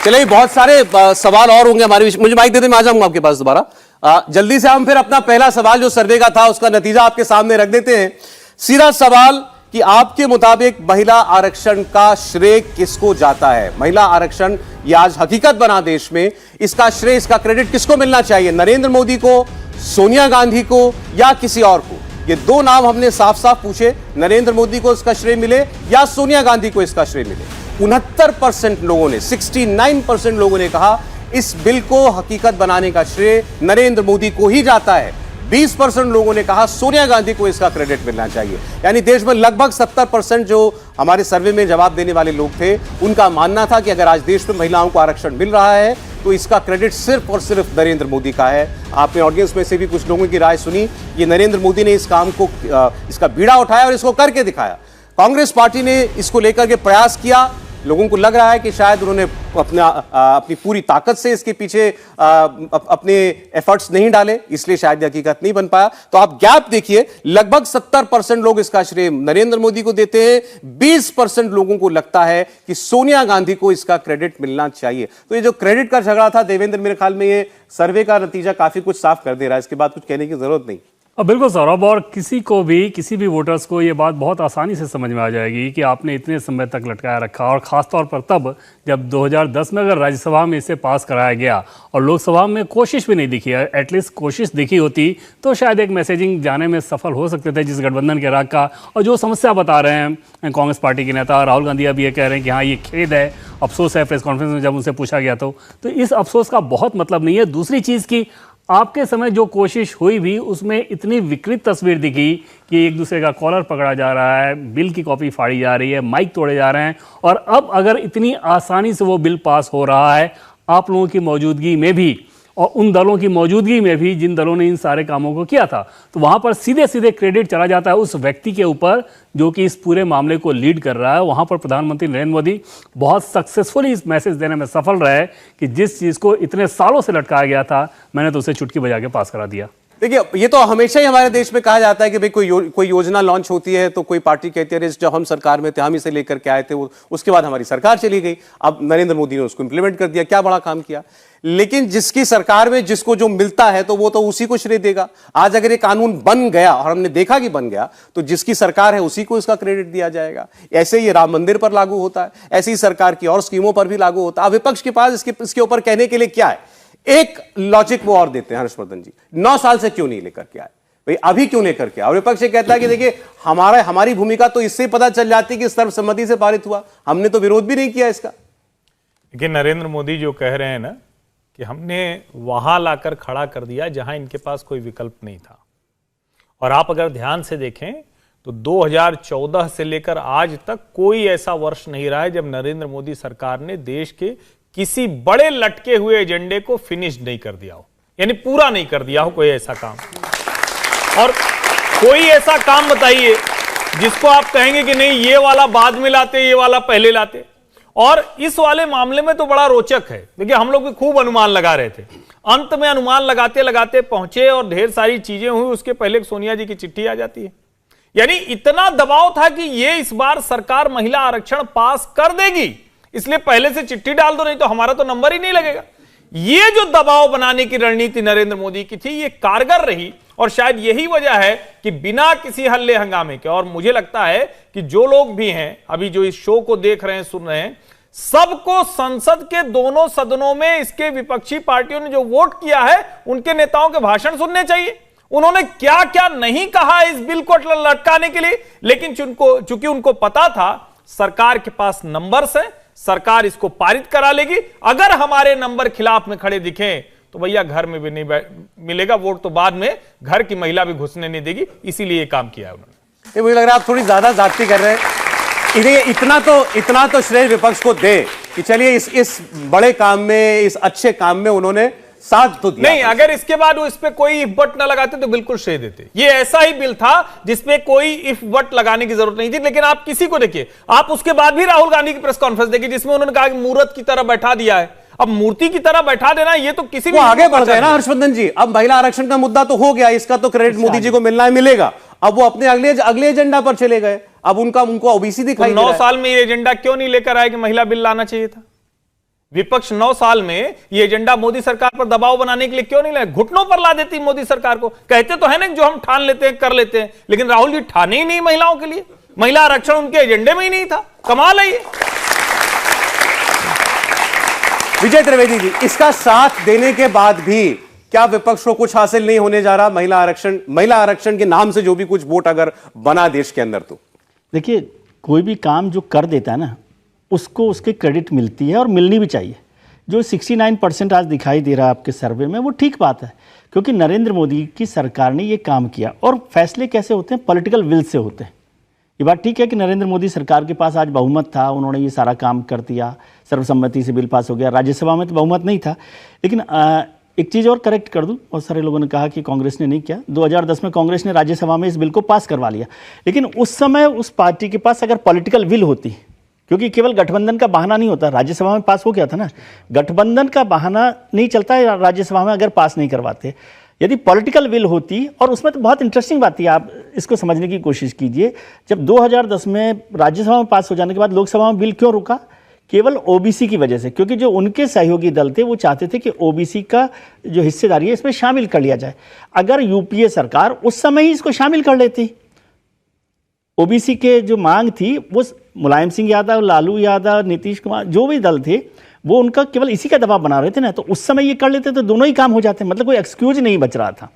A: चलिए, बहुत सारे सवाल और होंगे हमारे बीच। मुझे माइक दे दें, मैं आ जाऊंगा आपके पास दोबारा। जल्दी से हम फिर अपना पहला सवाल जो सर्वे का था उसका नतीजा आपके सामने रख देते हैं। सीधा सवाल कि आपके मुताबिक महिला आरक्षण का श्रेय किसको जाता है? महिला आरक्षण ये आज हकीकत बना देश में, इसका श्रेय, इसका क्रेडिट किसको मिलना चाहिए? नरेंद्र मोदी को, सोनिया गांधी को, या किसी और को? ये दो नाम हमने साफ साफ पूछे, नरेंद्र मोदी को इसका श्रेय मिले या सोनिया गांधी को इसका श्रेय मिले। 69% लोगों ने, 69% लोगों ने कहा इस बिल को हकीकत बनाने का श्रेय नरेंद्र मोदी को ही जाता है। 20% लोगों ने कहा सोनिया गांधी को इसका क्रेडिट मिलना चाहिए। यानी देश में लगभग 70% जो हमारे सर्वे में जवाब देने वाले लोग थे, उनका मानना था कि अगर आज देश में महिलाओं को आरक्षण मिल रहा है तो इसका क्रेडिट सिर्फ और सिर्फ नरेंद्र मोदी का है। आपने ऑडियंस में से भी कुछ लोगों की राय सुनी। ये नरेंद्र मोदी ने इस काम को, इसका बीड़ा उठाया और इसको करके दिखाया। कांग्रेस पार्टी ने इसको लेकर के प्रयास किया। लोगों को लग रहा है कि शायद उन्होंने अपनी पूरी ताकत से इसके पीछे अपने एफर्ट्स नहीं डाले, इसलिए शायद हकीकत नहीं बन पाया। तो आप गैप देखिए, लगभग 70% लोग इसका श्रेय नरेंद्र मोदी को देते हैं, 20% लोगों को लगता है कि सोनिया गांधी को इसका क्रेडिट मिलना चाहिए। तो ये जो क्रेडिट का झगड़ा था देवेंद्र, मेरे ख्याल में ये सर्वे का नतीजा काफी कुछ साफ कर दे रहा है। इसके बाद कुछ कहने की जरूरत नहीं।
D: बिल्कुल सौरभ, और किसी भी वोटर्स को ये बात बहुत आसानी से समझ में आ जाएगी कि आपने इतने समय तक लटकाया रखा, और ख़ासतौर पर तब जब 2010 में अगर राज्यसभा में इसे पास कराया गया और लोकसभा में कोशिश भी नहीं दिखी है, एटलीस्ट कोशिश दिखी होती तो शायद एक मैसेजिंग जाने में सफल हो सकते थे जिस गठबंधन के राग का। और जो समस्या बता रहे हैं कांग्रेस पार्टी के नेता राहुल गांधी अभी ये कह रहे हैं कि हाँ ये खेद है, अफसोस है, प्रेस कॉन्फ्रेंस में जब उनसे पूछा गया तो इस अफसोस का बहुत मतलब नहीं है। दूसरी चीज़ की, आपके समय जो कोशिश हुई भी उसमें इतनी विकृत तस्वीर दिखी कि एक दूसरे का कॉलर पकड़ा जा रहा है, बिल की कॉपी फाड़ी जा रही है, माइक तोड़े जा रहे हैं। और अब अगर इतनी आसानी से वो बिल पास हो रहा है आप लोगों की मौजूदगी में भी और उन दलों की मौजूदगी में भी जिन दलों ने इन सारे कामों को किया था, तो वहां पर सीधे सीधे क्रेडिट चला जाता है उस व्यक्ति के ऊपर जो कि इस पूरे मामले को लीड कर रहा है। वहां पर प्रधानमंत्री नरेंद्र मोदी बहुत सक्सेसफुली इस मैसेज देने में सफल रहे कि जिस चीज़ को इतने सालों से लटकाया गया था मैंने तो उसे चुटकी बजा के पास करा दिया।
A: देखिए, ये तो हमेशा ही हमारे देश में कहा जाता है कि भाई कोई योजना लॉन्च होती है तो कोई पार्टी कहती है जब हम सरकार में थे हम इसे लेकर के आए थे, उसके बाद हमारी सरकार चली गई, अब नरेंद्र मोदी ने उसको इंप्लीमेंट कर दिया, क्या बड़ा काम किया। लेकिन जिसकी सरकार में जिसको जो मिलता है तो वो तो उसी को श्रेय देगा। आज अगर ये कानून बन गया और हमने देखा कि बन गया तो जिसकी सरकार है उसी को इसका क्रेडिट दिया जाएगा। ऐसे ही राम मंदिर पर लागू होता है, ऐसे ही सरकार की और स्कीमों पर भी लागू होता है। विपक्ष के पास इसके ऊपर कहने के लिए क्या है? एक लॉजिक वो और देते हैं हर्षवर्धन जी, 9 साल से क्यों नहीं लेकर के आए भाई, अभी क्यों लेकर के आए? और विपक्ष ये कहता है कि देखिए हमारी भूमिका तो इससे पता चल जाती कि सर्वसम्मति से पारित हुआ, हमने तो विरोध भी नहीं किया इसका।
E: लेकिन नरेंद्र मोदी जो कह रहे हैं ना कि हमने वहां लाकर खड़ा कर दिया जहां इनके पास कोई विकल्प नहीं था। और आप अगर ध्यान से देखें तो 2014 से लेकर आज तक कोई ऐसा वर्ष नहीं रहा है जब नरेंद्र मोदी सरकार ने देश के किसी बड़े लटके हुए एजेंडे को फिनिश नहीं कर दिया हो, यानी पूरा नहीं कर दिया हो कोई ऐसा काम। और कोई ऐसा काम बताइए जिसको आप कहेंगे कि नहीं ये वाला बाद में लाते, ये वाला पहले लाते। और इस वाले मामले में तो बड़ा रोचक है। देखिए, हम लोग भी खूब अनुमान लगा रहे थे, अंत में अनुमान लगाते लगाते पहुंचे और ढेर सारी चीजें हुई। उसके पहले सोनिया जी की चिट्ठी आ जाती है। यानी इतना दबाव था कि ये इस बार सरकार महिला आरक्षण पास कर देगी, इसलिए पहले से चिट्ठी डाल दो, नहीं तो हमारा तो नंबर ही नहीं लगेगा। ये जो दबाव बनाने की रणनीति नरेंद्र मोदी की थी, ये कारगर रही। और शायद यही वजह है कि बिना किसी हल्ले हंगामे के, और मुझे लगता है कि जो लोग भी हैं अभी जो इस शो को देख रहे हैं, सुन रहे हैं, सबको संसद के दोनों सदनों में इसके विपक्षी पार्टियों ने जो वोट किया है उनके नेताओं के भाषण सुनने चाहिए। उन्होंने क्या क्या नहीं कहा इस बिल को लटकाने के लिए, लेकिन चूंकि उनको पता था सरकार के पास नंबर्स है, सरकार इसको पारित करा लेगी। अगर हमारे नंबर खिलाफ में खड़े दिखें तो भैया घर में भी नहीं मिलेगा वोट, तो बाद में घर की महिला भी घुसने नहीं देगी। इसीलिए ये काम किया है उन्होंने।
A: मुझे लग रहा है आप थोड़ी ज्यादा जागती कर रहे हैं। इतना तो श्रेय विपक्ष को दे कि चलिए इस बड़े काम में, इस अच्छे काम में उन्होंने साथ तो दिया।
E: नहीं, अगर इसके बाद वो इस पे कोई इफ बट न लगाते तो बिल्कुल श्रेय देते। ये ऐसा ही बिल था जिसपे कोई इफ बट लगाने की जरूरत नहीं थी। लेकिन आप किसी को देखिए, आप उसके बाद भी राहुल गांधी की प्रेस कॉन्फ्रेंस देखिए जिसमें उन्होंने कहा कि मूर्त की तरह बैठा दिया है। अब मूर्ति की तरह बैठा देना, ये तो किसी भी
A: आगे बढ़ गए ना हर्षवर्धन जी। अब महिला आरक्षण का मुद्दा तो हो गया, इसका तो क्रेडिट मोदी जी को मिलना है, मिलेगा। अब वो अपने अगले एजेंडा पर चले गए। अब उनको ओबीसी दिखाई दे रहा है।
E: 9 साल में ये एजेंडा क्यों नहीं लेकर आए कि महिला बिल लाना चाहिए था? विपक्ष 9 साल में ये एजेंडा मोदी सरकार पर दबाव बनाने के लिए क्यों नहीं लाए? घुटनों पर ला देती मोदी सरकार को। कहते तो है ना जो हम ठान लेते हैं, कर लेते हैं, लेकिन राहुल जी ठाने ही नहीं महिलाओं के लिए। महिला आरक्षण उनके एजेंडे में ही नहीं था। कमाल है ये।
A: विजय त्रिवेदी जी, इसका साथ देने के बाद भी क्या विपक्ष को कुछ हासिल नहीं होने जा रहा? महिला आरक्षण के नाम से जो भी कुछ वोट अगर बना देश के अंदर, तो
C: देखिए, कोई भी काम जो कर देता है ना, उसको उसके क्रेडिट मिलती है और मिलनी भी चाहिए। जो 69% आज दिखाई दे रहा है आपके सर्वे में, वो ठीक बात है, क्योंकि नरेंद्र मोदी की सरकार ने ये काम किया। और फैसले कैसे होते हैं? पॉलिटिकल विल से होते हैं। ये बात ठीक है कि नरेंद्र मोदी सरकार के पास आज बहुमत था, उन्होंने ये सारा काम कर दिया, सर्वसम्मति से बिल पास हो गया। राज्यसभा में तो बहुमत नहीं था। लेकिन एक चीज़ और करेक्ट कर दूं, बहुत सारे लोगों ने कहा कि कांग्रेस ने नहीं किया। 2010 में कांग्रेस ने राज्यसभा में इस बिल को पास करवा लिया, लेकिन उस समय उस पार्टी के पास अगर पॉलिटिकल विल होती, क्योंकि केवल गठबंधन का बहाना नहीं होता, राज्यसभा में पास हो गया था ना, गठबंधन का बहाना नहीं चलता है राज्यसभा में अगर पास नहीं करवाते। यदि पॉलिटिकल विल होती, और उसमें तो बहुत इंटरेस्टिंग बात थी, आप इसको समझने की कोशिश कीजिए। जब 2010 में राज्यसभा में पास हो जाने के बाद लोकसभा में बिल क्यों रुका? केवल ओबीसी की वजह से, क्योंकि जो उनके सहयोगी दल थे वो चाहते थे कि ओबीसी का जो हिस्सेदारी है इसमें शामिल कर लिया जाए। अगर यूपीए सरकार उस समय ही इसको शामिल कर लेती, ओबीसी के जो मांग थी वो मुलायम सिंह यादव, लालू यादव, नीतीश कुमार, जो भी दल थे वो उनका केवल इसी का दबाव बना रहे थे ना, तो उस समय ये कर लेते तो दोनों ही काम हो जाते। मतलब कोई एक्सक्यूज नहीं बच रहा था।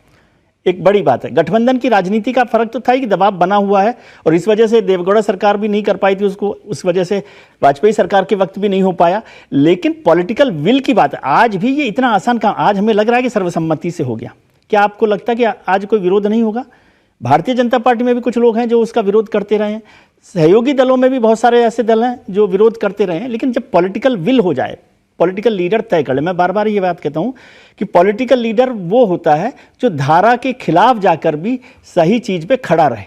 C: एक बड़ी बात है, गठबंधन की राजनीति का फर्क तो था ही कि दबाव बना हुआ है, और इस वजह से देवगौड़ा सरकार भी नहीं कर पाई थी उसको, उस वजह से वाजपेयी सरकार के वक्त भी नहीं हो पाया। लेकिन पॉलिटिकल विल की बात है। आज भी ये इतना आसान काम, आज हमें लग रहा है कि सर्वसम्मति से हो गया। क्या आपको लगता है कि आज कोई विरोध नहीं होगा? भारतीय जनता पार्टी में भी कुछ लोग हैं जो उसका विरोध करते रहे हैं, सहयोगी दलों में भी बहुत सारे ऐसे दल हैं जो विरोध करते रहे हैं। लेकिन जब पॉलिटिकल विल हो जाए, पॉलिटिकल लीडर तय कर ले, मैं बार बार ये बात कहता हूं कि पॉलिटिकल लीडर वो होता है जो धारा के खिलाफ जाकर भी सही चीज पे खड़ा रहे।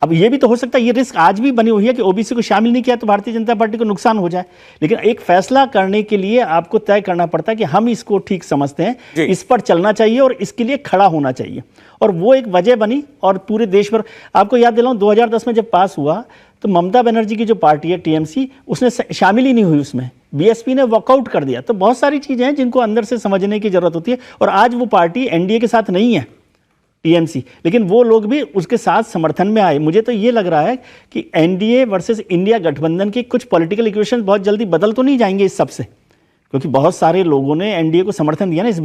C: अब ये भी तो हो सकता है, ये रिस्क आज भी बनी हुई है कि ओबीसी को शामिल नहीं किया तो भारतीय जनता पार्टी को नुकसान हो जाए। लेकिन एक फैसला करने के लिए आपको तय करना पड़ता है कि हम इसको ठीक समझते हैं, इस पर चलना चाहिए और इसके लिए खड़ा होना चाहिए। और वो एक वजह बनी, और पूरे देश भर, आपको याद दिलाऊं 2010 में जब पास हुआ तो ममता बनर्जी की जो पार्टी है टीएमसी, उसने शामिल ही नहीं हुई उसमें, बीएसपी ने वॉकआउट कर दिया। तो बहुत सारी चीजें हैं जिनको अंदर से समझने की जरूरत होती है। और आज वो पार्टी एनडीए के साथ नहीं है, टीएमसी, लेकिन वो लोग भी उसके साथ समर्थन में आए। मुझे तो ये लग रहा है कि एनडीए वर्सेस इंडिया गठबंधन के कुछ पॉलिटिकल इक्वेशन बहुत जल्दी बदल तो नहीं जाएंगे इस सबसे, क्योंकि बहुत सारे लोगों ने एनडीए को समर्थन दिया ना। इस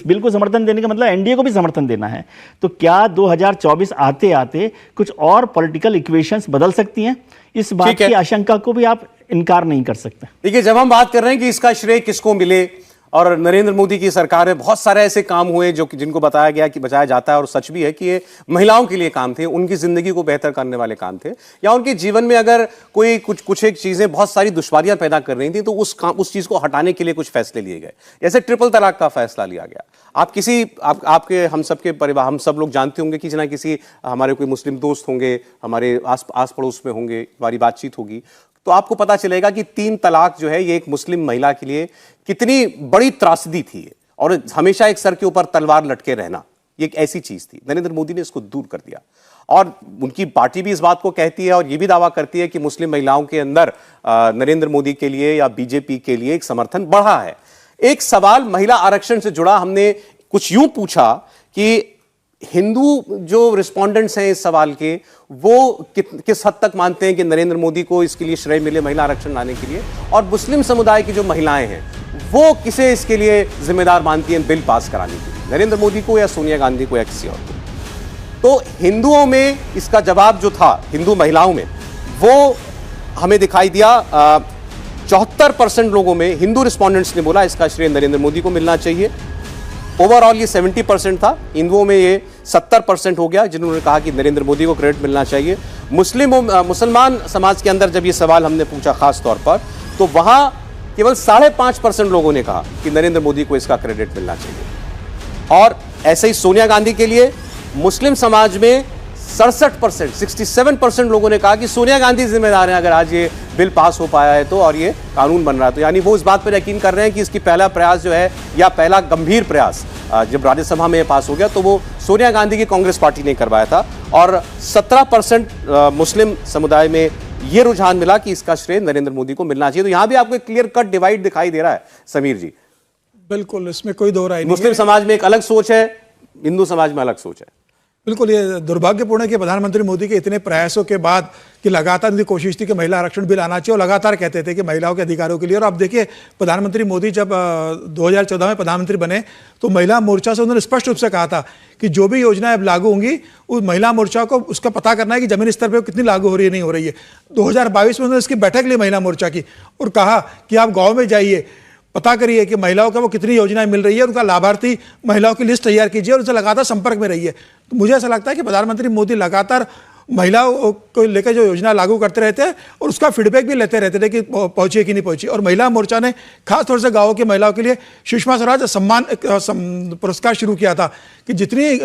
C: बिल को समर्थन देने का मतलब एनडीए को भी समर्थन देना है। तो क्या 2024 आते आते कुछ और पॉलिटिकल इक्वेशंस बदल सकती हैं? इस बात की आशंका को भी आप इनकार नहीं कर सकते।
A: देखिए, जब हम बात कर रहे हैं कि इसका श्रेय किसको मिले, और नरेंद्र मोदी की सरकार में बहुत सारे ऐसे काम हुए जो कि जिनको बताया गया कि बचाया जाता है, और सच भी है कि ये महिलाओं के लिए काम थे, उनकी जिंदगी को बेहतर करने वाले काम थे, या उनके जीवन में अगर कोई कुछ एक चीजें बहुत सारी दुश्वारियां पैदा कर रही थी तो उस चीज को हटाने के लिए कुछ फैसले लिए गए। जैसे ट्रिपल तलाक का फैसला लिया गया। आपके हम सबके परिवार, हम सब लोग जानते होंगे किसी ना किसी हमारे कोई मुस्लिम दोस्त होंगे, हमारे आस पड़ोस में होंगे, हमारी बातचीत होगी, तो आपको पता चलेगा कि 3 तलाक जो है ये एक मुस्लिम महिला के लिए कितनी बड़ी त्रासदी थी, और हमेशा एक सर के ऊपर तलवार लटके रहना ये एक ऐसी चीज थी। नरेंद्र मोदी ने इसको दूर कर दिया, और उनकी पार्टी भी इस बात को कहती है और ये भी दावा करती है कि मुस्लिम महिलाओं के अंदर नरेंद्र मोदी के लिए या बीजेपी के लिए एक समर्थन बढ़ा है। एक सवाल महिला आरक्षण से जुड़ा हमने कुछ यूं पूछा कि हिंदू जो रिस्पोंडेंट्स हैं इस सवाल के, वो किस हद तक मानते हैं कि नरेंद्र मोदी को इसके लिए श्रेय मिले महिला आरक्षण लाने के लिए, और मुस्लिम समुदाय की जो महिलाएं हैं वो किसे इसके लिए जिम्मेदार मानती हैं बिल पास कराने के लिए, नरेंद्र मोदी को या सोनिया गांधी को या किसी और को। तो हिंदुओं में इसका जवाब जो था, हिंदू महिलाओं में, वो हमें दिखाई दिया। 74% लोगों में, हिंदू रिस्पोंडेंट्स ने बोला इसका श्रेय नरेंद्र मोदी को मिलना चाहिए। ओवरऑल ये 70% था, हिंदुओं में ये 70% हो गया जिन्होंने कहा कि नरेंद्र मोदी को क्रेडिट मिलना चाहिए। मुसलमान समाज के अंदर जब ये सवाल हमने पूछा खास तौर पर, तो वहां केवल 5.5% लोगों ने कहा कि नरेंद्र मोदी को इसका क्रेडिट मिलना चाहिए। और ऐसे ही सोनिया गांधी के लिए मुस्लिम समाज में 67% लोगों ने कहा कि सोनिया गांधी जिम्मेदार हैं अगर आज ये बिल पास हो पाया है तो, और ये कानून बन रहा है तो। यानी वो इस बात पर यकीन कर रहे हैं कि इसकी पहला प्रयास जो है, या पहला गंभीर प्रयास जब राज्यसभा में पास हो गया तो वो सोनिया गांधी की कांग्रेस पार्टी ने करवाया था। और 17% मुस्लिम समुदाय में ये रुझान मिला कि इसका श्रेय नरेंद्र मोदी को मिलना चाहिए। तो यहां भी आपको एक क्लियर कट डिवाइड दिखाई दे रहा है समीर जी।
G: बिल्कुल, इसमें कोई दो राय नहीं।
A: मुस्लिम समाज में एक अलग सोच है, हिंदू समाज में अलग सोच है।
G: बिल्कुल, ये दुर्भाग्यपूर्ण है कि प्रधानमंत्री मोदी के इतने प्रयासों के बाद कि लगातार उनकी कोशिश थी कि महिला आरक्षण बिल आना चाहिए, और लगातार कहते थे कि महिलाओं के अधिकारों के लिए। और आप देखिए, प्रधानमंत्री मोदी जब 2014 में प्रधानमंत्री बने तो महिला मोर्चा से उन्होंने स्पष्ट रूप से कहा था कि जो भी योजनाएं अब लागू होंगी उस महिला मोर्चा को उसका पता करना है कि जमीनी स्तर पर कितनी लागू हो रही है, नहीं हो रही है। 2022 में उन्होंने इसकी बैठक ली महिला मोर्चा की, और कहा कि आप गाँव में जाइए, पता करिए कि महिलाओं को वो कितनी योजनाएं मिल रही है, उनका लाभार्थी महिलाओं की लिस्ट तैयार कीजिए और उनसे लगातार संपर्क में रहिए। तो मुझे ऐसा लगता है कि प्रधानमंत्री मोदी लगातार महिलाओं को लेकर जो योजना लागू करते रहते हैं और उसका फीडबैक भी लेते रहते थे कि पहुंची है कि नहीं पहुंची। और महिला मोर्चा ने खास तौर से गाँव की महिलाओं के लिए सुषमा स्वराज सम्मान पुरस्कार शुरू किया था कि जितनी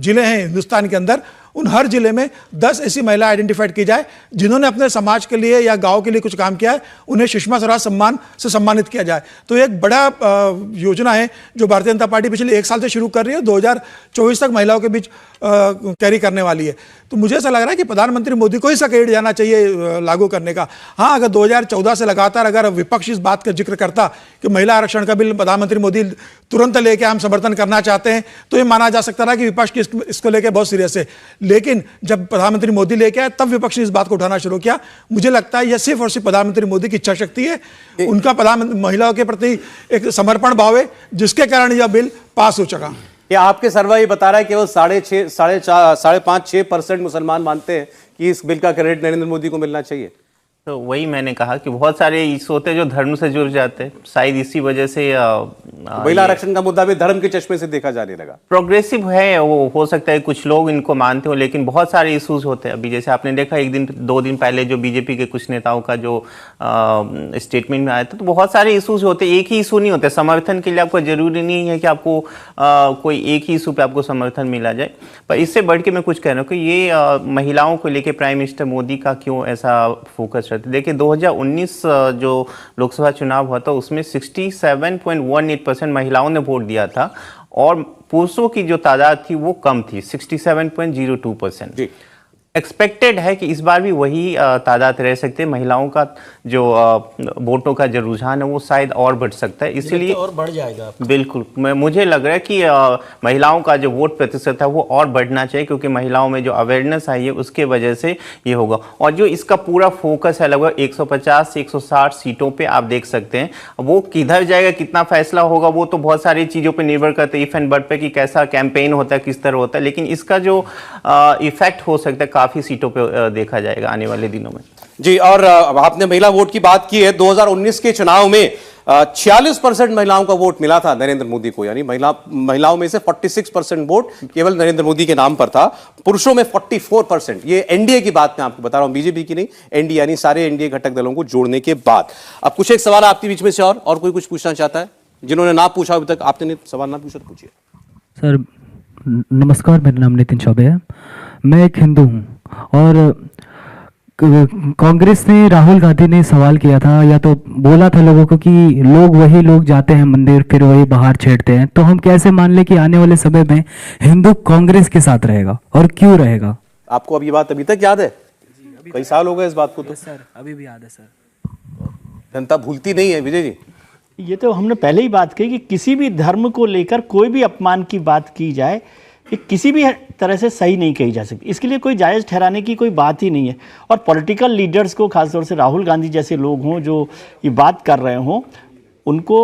G: जिले हैं हिंदुस्तान के अंदर, उन हर जिले में 10 ऐसी महिला आइडेंटिफाइड की जाए जिन्होंने अपने समाज के लिए या गांव के लिए कुछ काम किया है, उन्हें सुषमा स्वराज सम्मान से सम्मानित किया जाए। तो एक बड़ा योजना है जो भारतीय जनता पार्टी पिछले 1 साल से शुरू कर रही है, 2024 तक महिलाओं के बीच कैरी करने वाली है। तो मुझे ऐसा लग रहा है कि प्रधानमंत्री मोदी को ही इसका क्रेडिट जाना चाहिए लागू करने का। हाँ, अगर 2014 से लगातार अगर विपक्ष इस बात का जिक्र करता कि महिला आरक्षण का बिल प्रधानमंत्री मोदी तुरंत लेके हम समर्थन करना चाहते हैं, तो ये माना जा सकता था कि विपक्ष की इसको लेकर बहुत सीरियस है। लेकिन जब प्रधानमंत्री मोदी लेके आए तब विपक्ष ने इस बात को उठाना शुरू किया। मुझे लगता है यह सिर्फ और सिर्फ प्रधानमंत्री मोदी की इच्छा शक्ति है, उनका प्रधानमंत्री महिलाओं के प्रति एक समर्पण भाव है, जिसके कारण यह बिल पास हो चुका।
A: ये आपके सर्वे ये बता रहा है केवल 5.5-6% मुसलमान मानते हैं कि इस बिल का क्रेडिट नरेंद्र मोदी को मिलना चाहिए।
H: तो वही मैंने कहा कि बहुत सारे इश्यू होते हैं जो धर्म से जुड़ जाते हैं, शायद इसी वजह से
A: महिला आरक्षण का मुद्दा भी धर्म के चश्मे से देखा जाने लगा।
H: प्रोग्रेसिव है वो, हो सकता है कुछ लोग इनको मानते हो, लेकिन बहुत सारे इश्यूज होते हैं। अभी जैसे आपने देखा 2 दिन पहले जो बीजेपी के कुछ नेताओं का जो स्टेटमेंट में आया था, तो बहुत सारे इश्यूज होते हैं, एक ही इशू नहीं होते। समर्थन के लिए आपको जरूरी नहीं है कि आपको कोई एक ही इशू पे आपको समर्थन मिला जाए। पर इससे बढ़ के मैं कुछ कह रहा हूँ कि ये महिलाओं को लेकर प्राइम मिनिस्टर मोदी का क्यों ऐसा फोकस। देखिए 2019 जो लोकसभा चुनाव हुआ था उसमें 67.18% महिलाओं ने वोट दिया था, और पुरुषों की जो तादाद थी वो कम थी, 67.02%। एक्सपेक्टेड है कि इस बार भी वही तादाद रह सकते हैं। महिलाओं का जो वोटों का जो रुझान है वो शायद और बढ़ सकता है, इसलिए
C: और बढ़ जाएगा।
H: बिल्कुल, मुझे लग रहा है कि महिलाओं का जो वोट प्रतिशत है वो और बढ़ना चाहिए, क्योंकि महिलाओं में जो अवेयरनेस आई है उसके वजह से ये होगा। और जो इसका पूरा फोकस है लगभग 150 से 160 सीटों पे आप देख सकते हैं, वो किधर जाएगा, कितना फैसला होगा, वो तो बहुत सारी चीज़ों पर निर्भर करते हैं, इफ एंड बट पे कि कैसा कैंपेन होता है, किस तरह होता है। लेकिन इसका जो इफेक्ट हो सकता है काफी सीटों पे देखा जाएगा आने वाले दिनों में।
A: जी, और आपने महिला वोट की बात की है। 2019 के चुनाव में 46% महिलाओं का वोट मिला था नरेंद्र मोदी को, यानी महिलाओं में से 46% वोट केवल नरेंद्र मोदी के नाम पर था, पुरुषों में 44%। ये एनडीए की बात मैं आपको बता रहा हूं, बीजेपी की नहीं, एनडीए यानी सारे एनडीए घटक दलों को जोड़ने के बाद। अब कुछ एक सवाल आपके बीच में से और कोई कुछ पूछना चाहता है? जिन्होंने ना पूछा अभी तक, आपने सवाल ना पूछा तो पूछिए।
M: सर नमस्कार, मेरा नाम नितिन चौबे है। मैं एक हिंदू हूँ और कांग्रेस ने, राहुल गांधी ने सवाल किया था या तो बोला था लोगों को कि वही लोग जाते हैं मंदिर फिर वही बाहर छेड़ते हैं, तो हम कैसे मान ले कि आने वाले समय में हिंदू कांग्रेस के साथ रहेगा और क्यों रहेगा?
A: आपको अब ये बात अभी तक याद है? कई साल हो गए इस बात को तो।
M: सर अभी भी याद है सर।
A: जनता भूलती नहीं है विजय जी।
C: ये तो हमने पहले ही बात की कि किसी भी धर्म को लेकर कोई भी अपमान की बात की जाए कि किसी भी तरह से सही नहीं कही जा सकती, इसके लिए कोई जायज़ ठहराने की कोई बात ही नहीं है। और पॉलिटिकल लीडर्स को, खासतौर से राहुल गांधी जैसे लोग हों जो ये बात कर रहे हों, उनको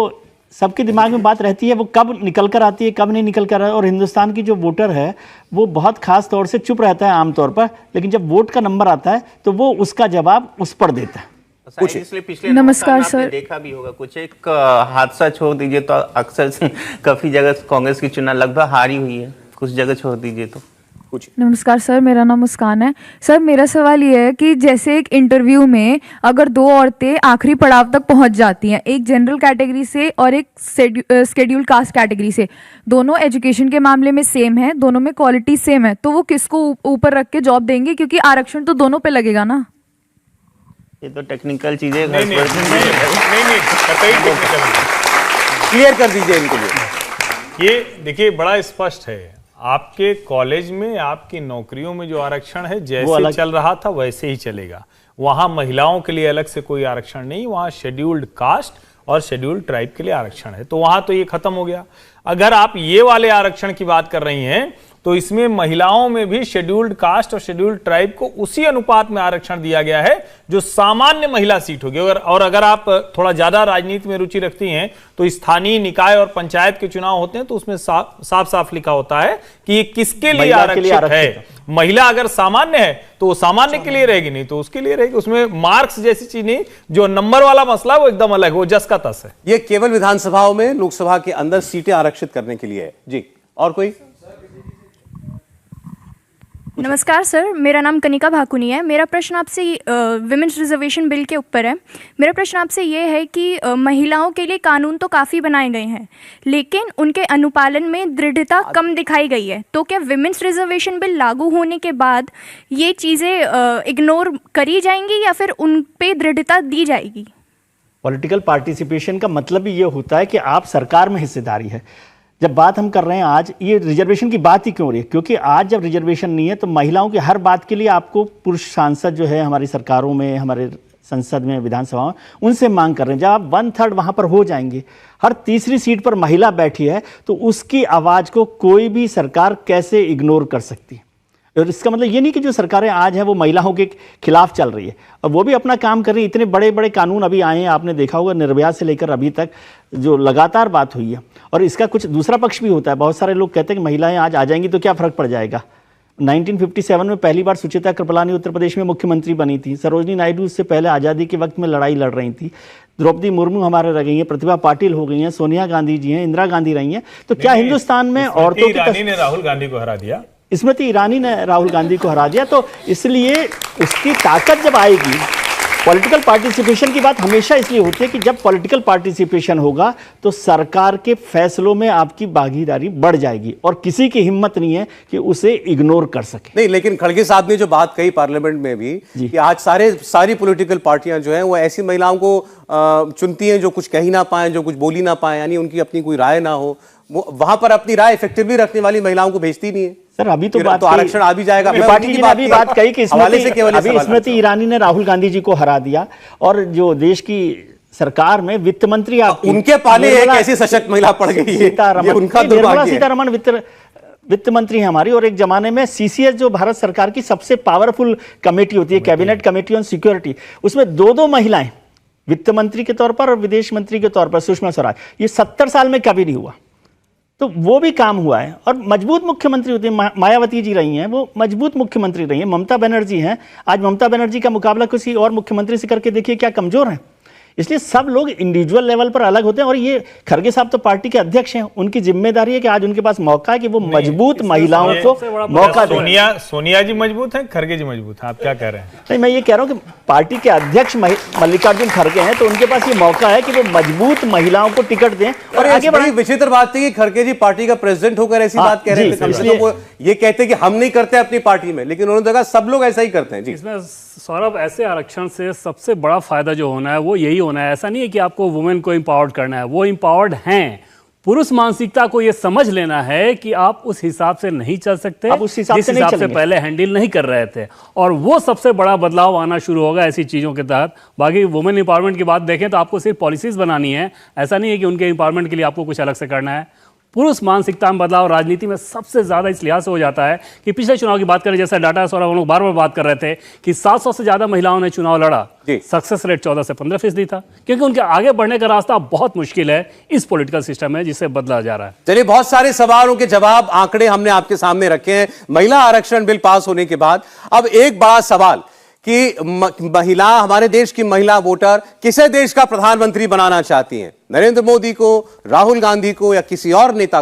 C: सबके दिमाग में बात रहती है, वो कब निकल कर आती है कब नहीं निकल कर। और हिंदुस्तान की जो वोटर है वो बहुत खास तौर से चुप रहता है आमतौर पर, लेकिन जब वोट का नंबर आता है तो वो उसका जवाब उस पर देता है।
H: कुछ इसलिए पिछले
F: नमस्कार सर,
H: देखा भी होगा, कुछ एक हादसा छोड़ दीजिए तो अक्सर काफी जगह कांग्रेस की चुनाव लगभग हारी हुई है, कुछ जगह छोड़ दीजिए तो। कुछ
F: नमस्कार सर, मेरा नाम मुस्कान है। सर मेरा सवाल ये है कि जैसे एक इंटरव्यू में अगर दो औरतें आखिरी पड़ाव तक पहुंच जाती हैं, एक जनरल कैटेगरी से और एक शेड्यूल कास्ट कैटेगरी से, दोनों एजुकेशन के मामले में सेम है, दोनों में क्वालिटी सेम है, तो वो किसको ऊपर रख के जॉब देंगे? क्योंकि आरक्षण तो दोनों पे लगेगा ना।
H: ये तो टेक्निकल चीजें
E: नहीं,
A: क्लियर कर दीजिए इनको लिए।
E: ये देखिए बड़ा स्पष्ट है, आपके कॉलेज में आपकी नौकरियों में जो आरक्षण है जैसे चल रहा था वैसे ही चलेगा। वहां महिलाओं के लिए अलग से कोई आरक्षण नहीं, वहां शेड्यूल्ड कास्ट और शेड्यूल्ड ट्राइब के लिए आरक्षण है, तो वहां तो ये खत्म हो गया। अगर आप ये वाले आरक्षण की बात कर रही हैं तो इसमें महिलाओं में भी शेड्यूल्ड कास्ट और शेड्यूल्ड ट्राइब को उसी अनुपात में आरक्षण दिया गया है जो सामान्य महिला सीट होगी। और अगर आप थोड़ा ज्यादा राजनीति में रुचि रखती हैं तो स्थानीय निकाय और पंचायत के चुनाव होते हैं तो उसमें साफ साफ लिखा होता है कि ये किसके लिए आरक्षित है। महिला अगर सामान्य है तो वो सामान्य के लिए रहेगी, नहीं तो उसके लिए रहेगी। उसमें मार्क्स जैसी चीज नहीं, जो नंबर वाला मसला वो एकदम अलग, वो जस का तस है।
A: ये केवल विधानसभाओं में, लोकसभा के अंदर सीटें आरक्षित करने के लिए है जी। और कोई?
I: नमस्कार सर, मेरा नाम कनिका भाकुनी है। मेरा प्रश्न आपसे विमेंस रिजर्वेशन बिल के ऊपर है। मेरा प्रश्न आपसे ये है कि महिलाओं के लिए कानून तो काफ़ी बनाए गए हैं, लेकिन उनके अनुपालन में दृढ़ता कम दिखाई गई है। तो क्या विमेंस रिजर्वेशन बिल लागू होने के बाद ये चीज़ें इग्नोर करी जाएंगी या फिर उन पे दृढ़ता दी जाएगी?
C: पॉलिटिकल पार्टिसिपेशन का मतलब ही ये होता है कि आप सरकार में हिस्सेदारी है। जब बात हम कर रहे हैं आज, ये रिजर्वेशन की बात ही क्यों हो रही है? क्योंकि आज जब रिजर्वेशन नहीं है तो महिलाओं की हर बात के लिए आपको पुरुष सांसद जो है हमारी सरकारों में, हमारे संसद में, विधानसभा में, उनसे मांग कर रहे हैं। जब आप 1/3 वहाँ पर हो जाएंगे, हर तीसरी सीट पर महिला बैठी है, तो उसकी आवाज़ को कोई भी सरकार कैसे इग्नोर कर सकती है? और इसका मतलब ये नहीं कि जो सरकारें आज हैं वो महिलाओं के खिलाफ चल रही है, और वो भी अपना काम कर रही है। इतने बड़े बड़े कानून अभी आए हैं, आपने देखा होगा निर्भया से लेकर अभी तक जो लगातार बात हुई है। और इसका कुछ दूसरा पक्ष भी होता है। बहुत सारे लोग कहते हैं कि महिलाएं आज आ जाएंगी तो क्या फ़र्क पड़ जाएगा। 1957 में पहली बार सुचित्रा कृपलानी उत्तर प्रदेश में मुख्यमंत्री बनी थी। सरोजनी नायडू उससे पहले आज़ादी के वक्त में लड़ाई लड़ रही थी। द्रौपदी मुर्मू हमारे रह गई हैं, प्रतिभा पाटिल हो गई हैं, सोनिया गांधी जी हैं, इंदिरा गांधी रही हैं। तो क्या हिंदुस्तान में औरतों की
E: ने राहुल गांधी को हरा दिया,
C: स्मृति ईरानी ने राहुल गांधी को हरा दिया। तो इसलिए उसकी ताकत जब आएगी, पॉलिटिकल पार्टिसिपेशन की बात हमेशा इसलिए होती है कि जब पॉलिटिकल पार्टिसिपेशन होगा तो सरकार के फैसलों में आपकी भागीदारी बढ़ जाएगी, और किसी की हिम्मत नहीं है कि उसे इग्नोर कर सके।
A: नहीं, लेकिन खड़गे साहब ने जो बात कही पार्लियामेंट में भी कि आज सारी पॉलिटिकल पार्टियां जो हैं वो ऐसी महिलाओं को चुनती हैं जो कुछ कह ही ना पाए, जो कुछ बोली ना पाए, यानी उनकी अपनी कोई राय ना हो, वो वहां पर अपनी राय इफेक्टिवली रखने वाली महिलाओं को भेजती नहीं है।
C: सर अभी तो बात
A: तो आरक्षण आ भी जाएगा।
C: पार्टी जी ने अभी बात कही कि स्मृति ईरानी ने राहुल गांधी जी को हरा दिया, और जो देश की सरकार में वित्त मंत्री आप
A: उनके पाले एक ऐसी सशक्त महिला पड़ गई है, ये उनका दुर्भाग्य है।
C: सीतारमण वित्त मंत्री है हमारी, और एक जमाने में सीसीएस जो भारत सरकार की सबसे पावरफुल कमेटी होती है, कैबिनेट कमेटी ऑन सिक्योरिटी, उसमें दो महिलाएं वित्त मंत्री के तौर पर और विदेश मंत्री के तौर पर, सुषमा स्वराज। ये 70 साल में कभी नहीं हुआ। तो वो भी काम हुआ है, और मजबूत मुख्यमंत्री होती है। मायावती जी रही हैं, वो मजबूत मुख्यमंत्री रही हैं। ममता बनर्जी हैं, आज ममता बनर्जी का मुकाबला किसी और मुख्यमंत्री से करके देखिए क्या कमजोर हैं। इसलिए सब लोग इंडिविजुअल लेवल पर अलग होते हैं, और ये खरगे साहब तो पार्टी के अध्यक्ष हैं, उनकी जिम्मेदारी है कि आज उनके पास मौका है कि वो मजबूत महिलाओं को मौका दें।
E: सोनिया जी मजबूत हैं, खरगे जी मजबूत हैं, आप क्या कह रहे हैं?
C: नहीं, मैं ये कह रहा हूं कि पार्टी के अध्यक्ष मल्लिकार्जुन खड़गे हैं, तो उनके पास ये मौका है कि वो मजबूत महिलाओं को टिकट दें
A: और आगे बड़ी विचित्र बात थी कि खड़गे जी पार्टी का प्रेसिडेंट होकर ऐसी बात कह रहे थे। कम से कम वो ये कहते कि हम नहीं करते अपनी पार्टी में, लेकिन उन्होंने देखा सब लोग ऐसा ही करते हैं। जी,
D: इसमें सौरभ, ऐसे आरक्षण से सबसे बड़ा फायदा जो होना है वो यही होना है। ऐसा नहीं है कि आपको वुमेन को एम्पावर्ड करना है, वो एम्पावर्ड हैं। पुरुष मानसिकता को ये समझ लेना है कि आप उस हिसाब से नहीं चल सकते,
C: आप उस हिसाब
D: जिस
C: से नहीं
D: हिसाब से
C: चलेंगे।
D: पहले हैंडल नहीं कर रहे थे, और वो सबसे बड़ा बदलाव आना शुरू होगा ऐसी चीज़ों के तहत। बाकी वुमेन एम्पावरमेंट की बात देखें तो आपको सिर्फ पॉलिसीज बनानी है, ऐसा नहीं है कि उनके एम्पावरमेंट के लिए आपको कुछ अलग से करना है। पुरुष मानसिकता में बदलाव राजनीति में सबसे ज्यादा इस लिहाज से हो जाता है कि पिछले चुनाव की बात करें, जैसा डाटा सौरभ हम लोग बार बार बात कर रहे थे कि 700 से ज्यादा महिलाओं ने चुनाव लड़ा, सक्सेस रेट 14 से 15% था, क्योंकि उनके आगे बढ़ने का रास्ता बहुत मुश्किल है इस पॉलिटिकल सिस्टम में जिसे बदला जा रहा है।
A: चलिए, बहुत सारे सवालों के जवाब, आंकड़े हमने आपके सामने रखे हैं महिला आरक्षण बिल पास होने के बाद। अब एक बड़ा सवाल कि महिला, हमारे देश की महिला वोटर किसे देश का प्रधानमंत्री बनाना चाहती हैं, नरेंद्र मोदी को, राहुल गांधी को, या किसी और नेता को?